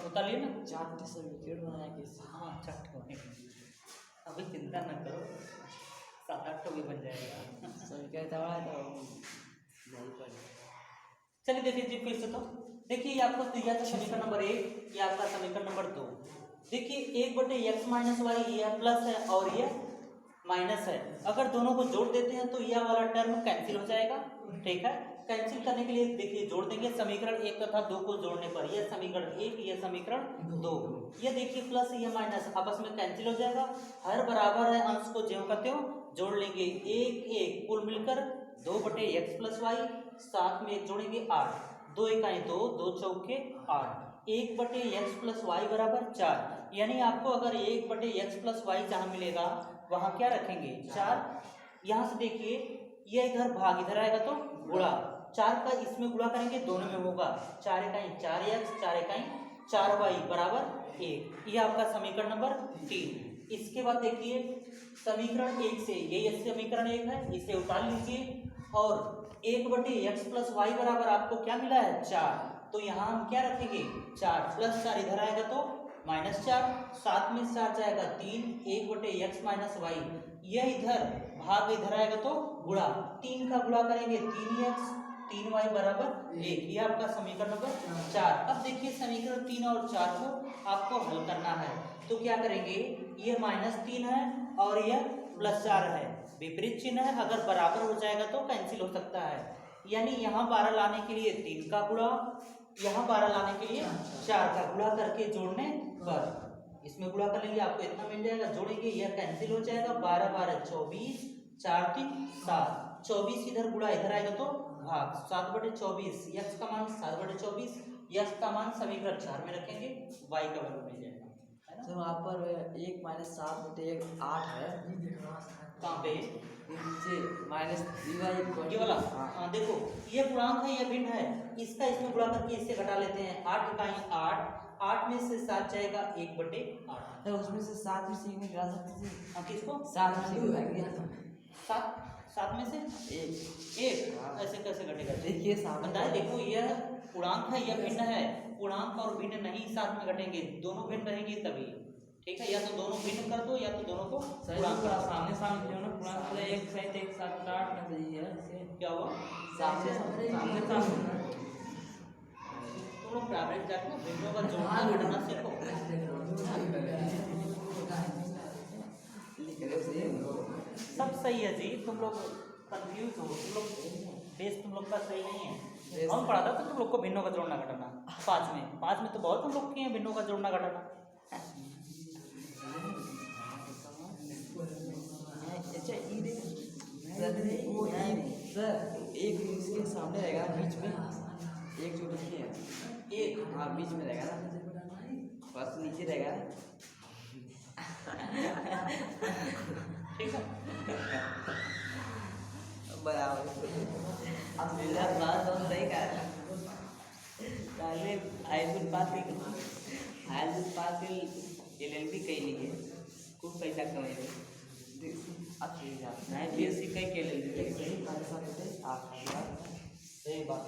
Speaker 1: उतार लिए ना?
Speaker 2: 4 सर्टिफिकेट बनाया कि
Speaker 1: हाँ 4 होने अभी चिंता न करो, 7-8 भी बन जाएगा।
Speaker 2: सर्टिफिकेट दवा तो नहीं पड़े।
Speaker 1: चलिए देखिए जी फिर से तो देखिए ये आपको दिया था समीकरण नंबर 1, ये आपका समीकरण नंबर 2। देखिए 1/x माइनस वाई ये प्लस है और ये माइनस है, अगर दोनों को जोड़ देते हैं तो यह वाला टर्म कैंसिल हो जाएगा। ठीक है, कैंसिल करने के लिए देखिए जोड़ देंगे समीकरण 1 तथा 2 को जोड़ने पर यह समीकरण 1 यह समीकरण 2, ये देखिए प्लस ये माइनस आपस में कैंसिल हो जाएगा। हर बराबर है अंश को ज्यों का त्यों जोड़ लेंगे, 1 कुल मिलकर 2/x प्लस वाई, साथ में 1 जोड़ेंगे 8, 2 इकाई 2, 2 चौके 8, 1/x प्लस वाई बराबर 4। यानी आपको अगर 1/x प्लस वाई जहाँ मिलेगा वहाँ क्या रखेंगे 4। यहाँ से देखिए ये इधर भाग इधर आएगा तो गुणा 4 का इसमें गुणा करेंगे दोनों में होगा 4 इकाई 4x 4 इकाई 4y बराबर 1। ये आपका समीकरण नंबर 3। इसके बाद देखिए समीकरण 1 से ये समीकरण 1 है, इसे उतार लीजिए और 1/x प्लस वाई बराबर आपको क्या मिला है 4। तो यहाँ हम क्या रखेंगे 4 प्लस 4 इधर आएगा तो -4, 7 में 4 जाएगा 3, 1/x माइनस वाई, यह इधर भाग इधर आएगा तो गुणा, 3 का गुणा करेंगे 3x 3y बराबर 1, यह आपका समीकरण नंबर 4। अब देखिए समीकरण 3 और 4 को आपको हल करना है, तो क्या करेंगे, ये -3 है और यह +4 है, विपरीत चिन्ह है, अगर बराबर हो जाएगा तो कैंसिल हो सकता है, यानी यहाँ 12 लाने के लिए 3 का गुणा, यहाँ 12 लाने के लिए 4 का गुणा करके जोड़ने पर इसमें गुणा कर लेंगे, आपको इतना मिल जाएगा, जोड़ेंगे यह कैंसिल हो जाएगा, 12 12 24, 4 3 7, 24 इधर गुणा इधर आएगा तो भाग, 7/24, x का मान 7/24, x का मान समीकरण 4 में रखेंगे, y का वैल्यू मिल जाएगा, है ना।
Speaker 2: तो वहाँ पर 1 - 7/1 8 है,
Speaker 1: कहाँ पे
Speaker 2: नीचे -3y
Speaker 1: ये वाला, हाँ देखो ये पूर्णांक है, यह भिन्न है, इसका इसमें गुणा करके इससे घटा लेते हैं, 8 इकाई 8, 8 में से 7 जाएगा 1/8,
Speaker 2: तो उसमें से 7 भी सीखने गिरा सकते थे,
Speaker 1: हाँ किसको
Speaker 2: 7 भी सीखने
Speaker 1: 7 में से 1
Speaker 2: हाँ।
Speaker 1: ऐसे कैसे घटेगा,
Speaker 2: देखिए सामने
Speaker 1: बताए, देखो यह पूर्णांक है, यह भिन्न है, पूर्णांक और भिन्न नहीं साथ में घटेंगे, दोनों भिन्न रहेंगे तभी, ठीक है, या तो दोनों भिन्न कर दो या तो दोनों को पूर्णांक कर दो।
Speaker 3: सामने सामने जो ना पूर्णांक वाला 1 सहित 1 7 8 में सही है इसे
Speaker 1: क्या हुआ,
Speaker 3: सामने सामने
Speaker 1: तुम लोग प्राइवेट जाकर ना भिन्नों का जोड़ना घटाना सीखो, सब सही है जी, तुम लोग कंफ्यूज हो, तुम लोग बेस तुम लोग का सही नहीं है, हम पढ़ा था तो तुम लोग को भिन्नों का जोड़ना घटाना, 5 में तो बहुत तुम लोग किए हैं भिन्नों का जोड़ना घटाना।
Speaker 2: अच्छा ई देख सर, वो ई सर एक इसके सामने रहेगा बीच में, एक जो लिखी है एक, हाँ बीच में रहेगा ना, बस नीचे रहेगा,
Speaker 1: ठीक है,
Speaker 2: बराबर।
Speaker 3: अब मेरा बात और सही कहा है, पहले हाईस्कूल पास की LLB कई लिए खूब पैसा कमाए, नहीं BSc कई के LLB
Speaker 1: सही बात,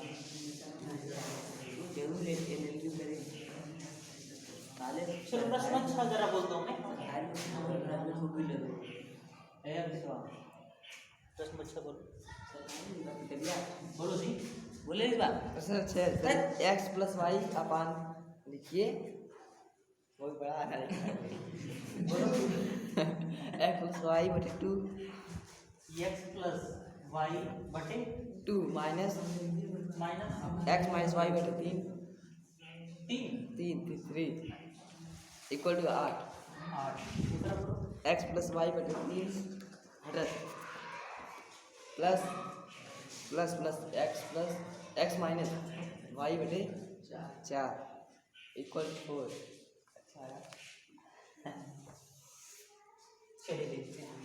Speaker 3: जरूर LLB करें,
Speaker 1: चलो प्रश्न अच्छा जरा बोलता हूँ मैं, प्रश्न अच्छा बोलो, बोलो जी,
Speaker 3: बोले इस बात
Speaker 2: सर सर x + y अपान लिखिए, बहुत बड़ा है x + y/2
Speaker 1: x plus y बटे
Speaker 2: 2 minus
Speaker 1: minus
Speaker 2: x - y/3
Speaker 1: 3
Speaker 2: 3 equal to 8,
Speaker 1: 8, दूसरा बोलो,
Speaker 2: x + y/3 हटत plus plus plus x minus y/4 equal 4। अच्छा आया,
Speaker 1: चलिए देखते हैं,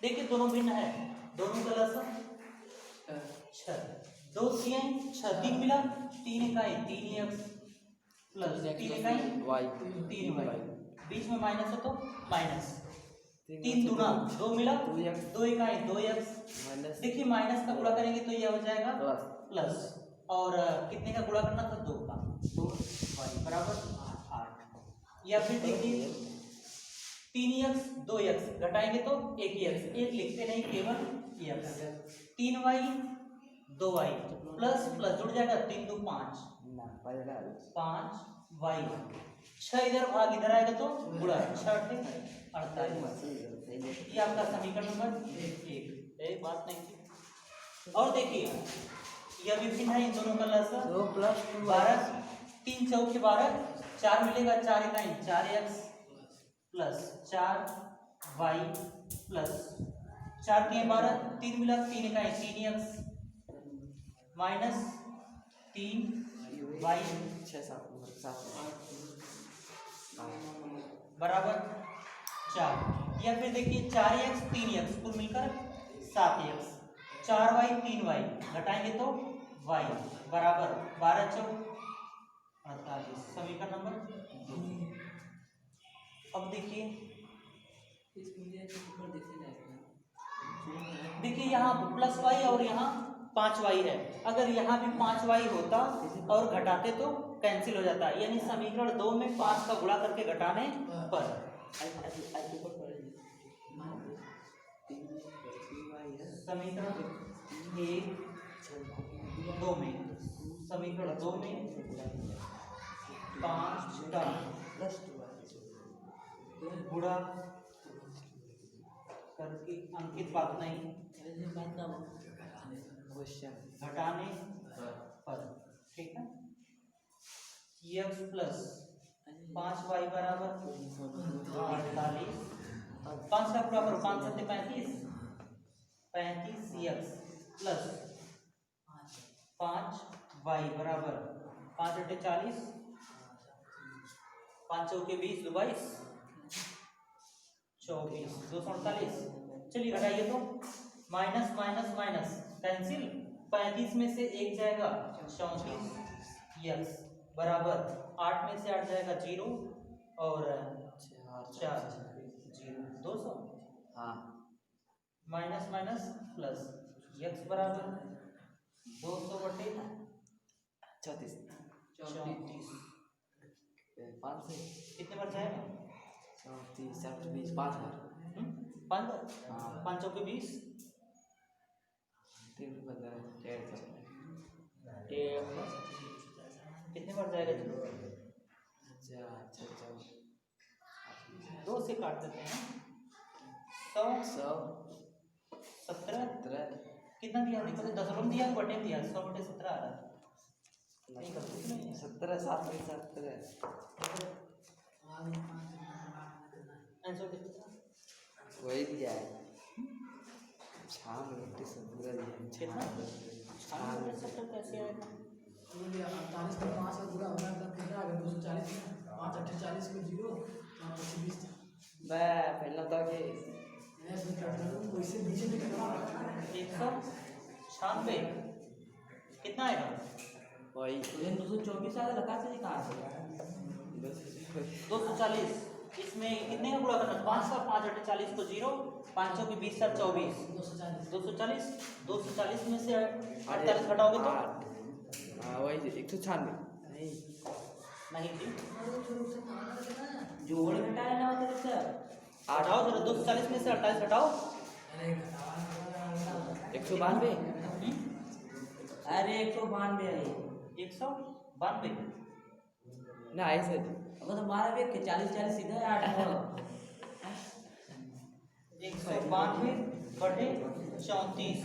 Speaker 1: देखिए दोनों भिन्न है, दोनों का लसन 6, 2 3 6, 3 मिला, 3 इकाई 3x प्लस 3 इकाई
Speaker 2: y
Speaker 1: 3y, बीच में माइनस है तो माइनस, 3 दूना 2 मिला, 2 इकाई 2x,
Speaker 2: माइनस
Speaker 1: देखिए माइनस का गुणा करेंगे तो यह हो जाएगा
Speaker 2: प्लस
Speaker 1: प्लस, और कितने का गुणा करना था 2 का, तो y बराबर 8, या फिर देखिए 3x 2x घटाएंगे तो 1x, एक लिखते नहीं केवल x, 3y 2y plus plus जुड़ जाएगा, 3 2 5, 5y, 6 इधर भाग इधर आएगा तो गुणा, 6 × 48, ये आपका समीकरण नंबर 1, एक बात नहीं थी। और देखिए यह भी भिन्न है, इन दोनों का लसन
Speaker 2: 2 + 2
Speaker 1: 12, 3 चौके 12, 4 मिलेगा, 4 इकाई 4x प्लस 4y प्लस 4 3 12, 3 मिला, 3 इकाई 3x माइनस 3y
Speaker 2: 6 7
Speaker 1: बराबर 4, या फिर देखिए 4x 3x कुल मिलकर 7x, 4y 3y घटाएंगे तो y बराबर 12 × 4 48, समीकरण नंबर 2। अब देखिए
Speaker 3: इसको ये ऊपर देखने लायक है।
Speaker 1: देखिए यहाँ प्लस वाई और यहाँ 5y है, अगर यहाँ भी 5y होता और घटाते तो कैंसिल हो जाता, यानी समीकरण 2 में 5 का गुणा करके घटाने पर समीकरण 2 में 5 का गुणा करके अंकित बात नहीं घटाने पर, ठीक है। x प्लस 5y बराबर 48, 5 का गुणा करो, 5 सत्ते 35x प्लस 5y बराबर 5 अट्ठे 40, 5 चौके 20, 2 22, 24, 248। चलिए घटाइए तो माइनस माइनस माइनस कैंसिल, 35 में से 1 जाएगा 34 x बराबर 8 में से 8 जाएगा 0 और 4 0 200
Speaker 2: हाँ
Speaker 1: माइनस माइनस प्लस x बराबर 200 बटे
Speaker 2: 34
Speaker 1: 34
Speaker 2: 5 से
Speaker 1: कितने बार जाएगा
Speaker 2: 34 20 5 बार
Speaker 1: 5 बार,
Speaker 2: हाँ
Speaker 1: 5 चौके 20,
Speaker 2: 3 15
Speaker 1: कितने बार जाएगा जी? 2 से काट देते हैं 100 17 कितना दिया देखो तो दशमलव दिया बटे दिया 100 बटे 17 आ रहा है, नहीं कर सकते नहीं है।
Speaker 2: 17 7 17
Speaker 1: आंसर कितना?
Speaker 2: वही दिया है शाम रोटी सब पूरा दिया
Speaker 1: कितना? 70 कैसे आएगा?
Speaker 4: 48 में 5 का पूरा होना तब कितना आ गया 240 में 5 अट्ठे 40 को 0 5 पच्चीस 20
Speaker 2: मैं पहला था कि
Speaker 4: ऐसे काटना वैसे नीचे भी करना
Speaker 1: 196 कितना आएगा?
Speaker 2: वही
Speaker 3: 224 आ रखा से कहाँ से
Speaker 1: 240, इसमें कितने का गुणा करना? 5 का 5 अट्ठे 40 को 0, 5 चौके 20 7 24, 240 में से 48 घटाओगे तो
Speaker 2: हाँ वही 196
Speaker 1: नहीं जी,
Speaker 3: जोड़ घटाया ना होता सर
Speaker 1: हटाओ जरा 240 में से 48 हटाओ
Speaker 2: 192
Speaker 3: अरे 192 है
Speaker 1: 192
Speaker 2: ना ऐसे
Speaker 3: अब तो 12 पे 40 40 सीधा 8
Speaker 1: 192 बटे 34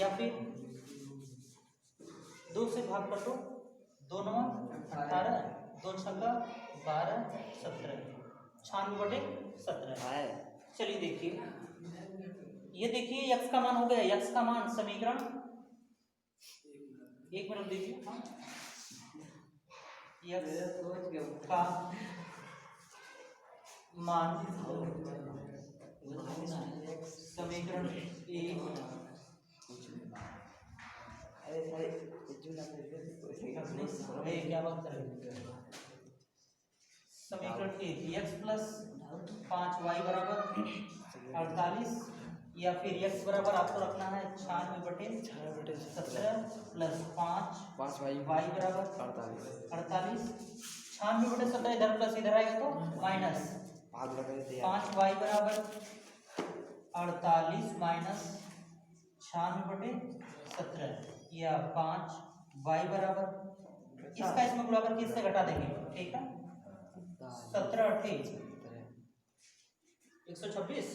Speaker 1: या फिर 2 से भाग कर दो, 2 9 18 2 छक्का 12 17 96 बटे 17
Speaker 2: है
Speaker 1: चलिए देखिए, ये देखिए x का मान हो गया, x का मान समीकरण 1 मिनट दीजिए, हाँ x का मान समीकरण 1 क्या बात कर रहे हैं? समीकरण 1 x प्लस 5y बराबर 48 या फिर x बराबर आपको रखना है 96 बटे 17 प्लस 5
Speaker 2: भाई
Speaker 1: y बराबर 48, 96 बटे 17 इधर प्लस इधर आएगा तो माइनस 5y बराबर 48 माइनस 96 बटे 17 या 5y बराबर इसका इसमें गुणा करके इससे घटा देंगे, ठीक है। 17 अट्ठे 126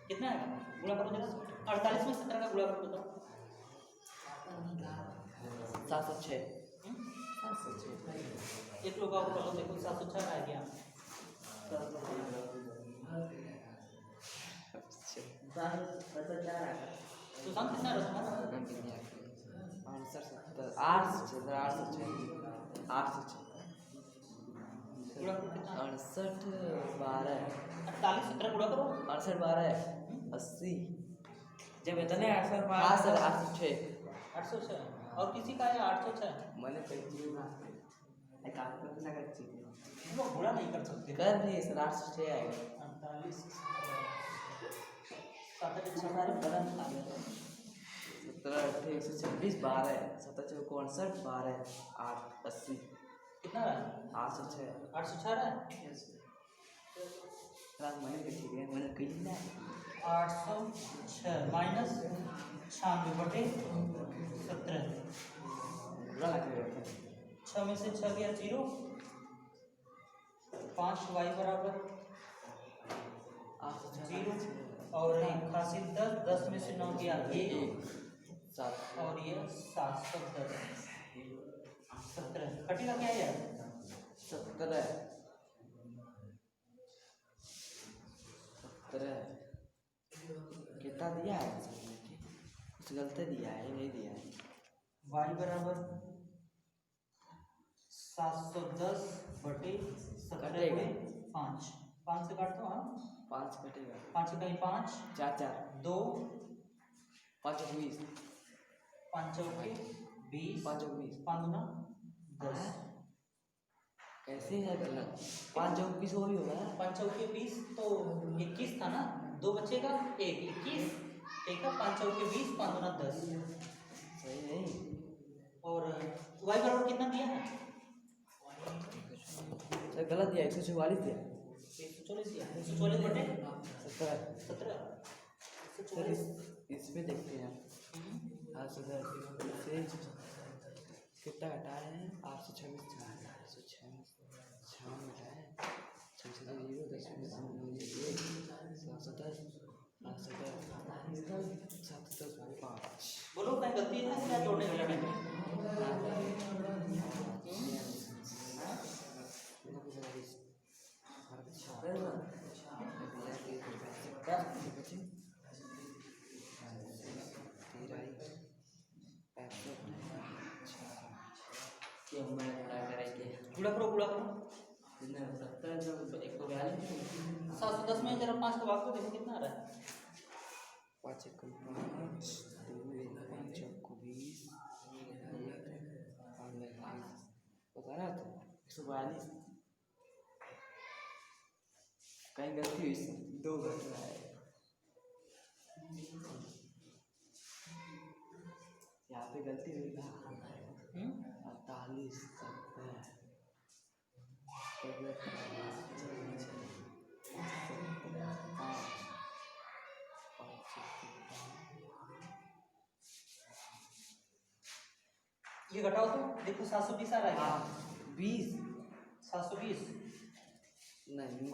Speaker 1: कितना है गुणा करो जरा, 48 में 17 का गुणा करो बताओ
Speaker 2: 706
Speaker 1: एक लोग और बोलो देखो 706 आ गया,
Speaker 3: 4
Speaker 1: सुशांत कितना रखना
Speaker 2: आंसर 806
Speaker 1: गुणा करो कितना
Speaker 2: 68 12
Speaker 1: 48 17 गुणा करो
Speaker 2: 68 12 80
Speaker 3: जब इतने 800
Speaker 2: हाँ सर 806
Speaker 1: 806 और किसी का है 806
Speaker 2: मैंने कही काफी पैसा कर चुके हैं।
Speaker 1: हम लोग बुरा नहीं कर सकते।
Speaker 2: कर नहीं सर 806 आएगा।
Speaker 1: 48
Speaker 2: हमारे बड़ा आ गया 17 126 12 17 64 12 8 80
Speaker 1: कितना रहा है?
Speaker 2: 806
Speaker 1: 806 रहा है।
Speaker 2: क्लास मैंने ठीक है मैंने कही ना
Speaker 1: 806 माइनस 96/17।
Speaker 2: बुरा लग रहा है
Speaker 1: 6 में से 6 गया 0, 5 y बराबर 0 और एक हासिल 10, 10 में से 9 गया 1
Speaker 2: 7
Speaker 1: और ये 710 17 कटेगा क्या यार?
Speaker 2: 17 कितना दिया है कुछ गलत दिया है नहीं दिया है
Speaker 1: y बराबर 710/17 5 5 से काटता हूँ। हाँ
Speaker 2: 5 कटेगा
Speaker 1: 5 से कहीं 5
Speaker 2: 4 4
Speaker 1: 2
Speaker 2: 5 20
Speaker 1: 5 चौके 20
Speaker 2: 5 20
Speaker 1: 5 दूना 10
Speaker 2: कैसे है गलत 5 20 वो भी होगा ना
Speaker 1: 5 चौके 20 तो 21 था ना, 2 बचेगा 1 21 ठीक है। 5 चौके 20 5 दूना 10
Speaker 2: सही नहीं
Speaker 1: और y बराबर कितना दिया है?
Speaker 2: सर गलत दिया 144 दिया
Speaker 1: 144 दिया 144/17
Speaker 2: 17 सर इसमें देखते हैं हाँ सर से कितना घटा है 826 छः घटाए 6 से 0 10 में 710 5
Speaker 1: बोलो कहीं गलती है क्या जोड़ने के लिए? गुड़ा करो 710 में जरा 5 का भाग तो देखो कितना आ रहा है।
Speaker 2: 5 1 5 2 1 5 को 20 बता रहा था 142 कहीं गलती हुई 2 घट रहा है यहाँ पे गलती हुई ना 48
Speaker 1: ये घटाओ तो देखो 720 आ रहा है क्या?
Speaker 2: 20
Speaker 1: 720
Speaker 2: नहीं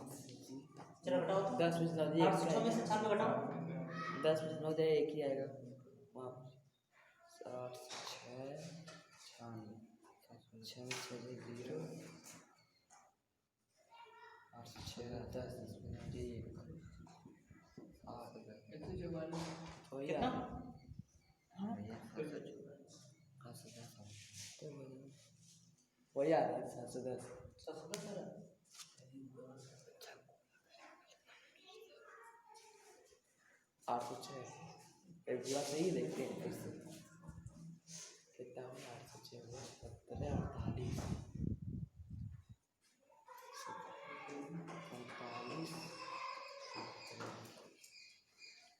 Speaker 1: जरा घटाओ तो
Speaker 2: 10 में
Speaker 1: 806 में से 96 घटाओ
Speaker 2: 10 में 9 जाए एक ही आएगा वहाँ 7 6 में 6 0 8 6 10
Speaker 1: कितना?
Speaker 2: वही आ रहा है 710
Speaker 1: 710 आ रहा है।
Speaker 2: 806 एक पूरा सही देखते हैं फिर से कितना हो 806 17 48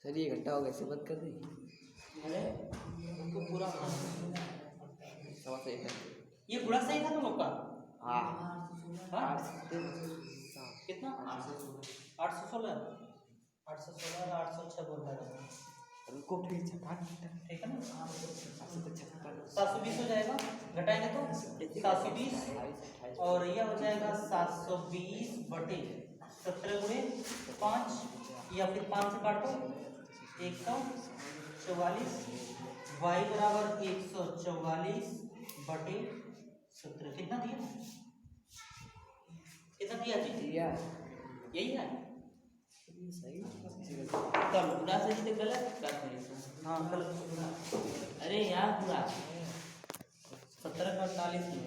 Speaker 2: सर ये घंटा हो गया इसे बंद कर दी
Speaker 1: अरे उनको पूरा
Speaker 2: सवा सही है
Speaker 1: ये गुड़ा सही था तुम लोग का?
Speaker 2: हाँ
Speaker 1: हाँ
Speaker 2: 8
Speaker 1: कितना? 816 806 बोल रहा है
Speaker 2: रुको फिर छप्पन
Speaker 1: ठीक है ना?
Speaker 2: 756
Speaker 1: 720 हो जाएगा घटाएंगे तो 720 और यह हो जाएगा 720/17 गुणे 5 या फिर 5 से काट दो 144 y बराबर 144/17 कितना दिया? कितना दिया जी?
Speaker 2: दिया
Speaker 1: यही है।
Speaker 2: सही
Speaker 3: कल पूरा सही तो गलत कर रहे हैं।
Speaker 1: हाँ गलत।
Speaker 3: अरे यहाँ पूरा
Speaker 1: 17 का 48 है।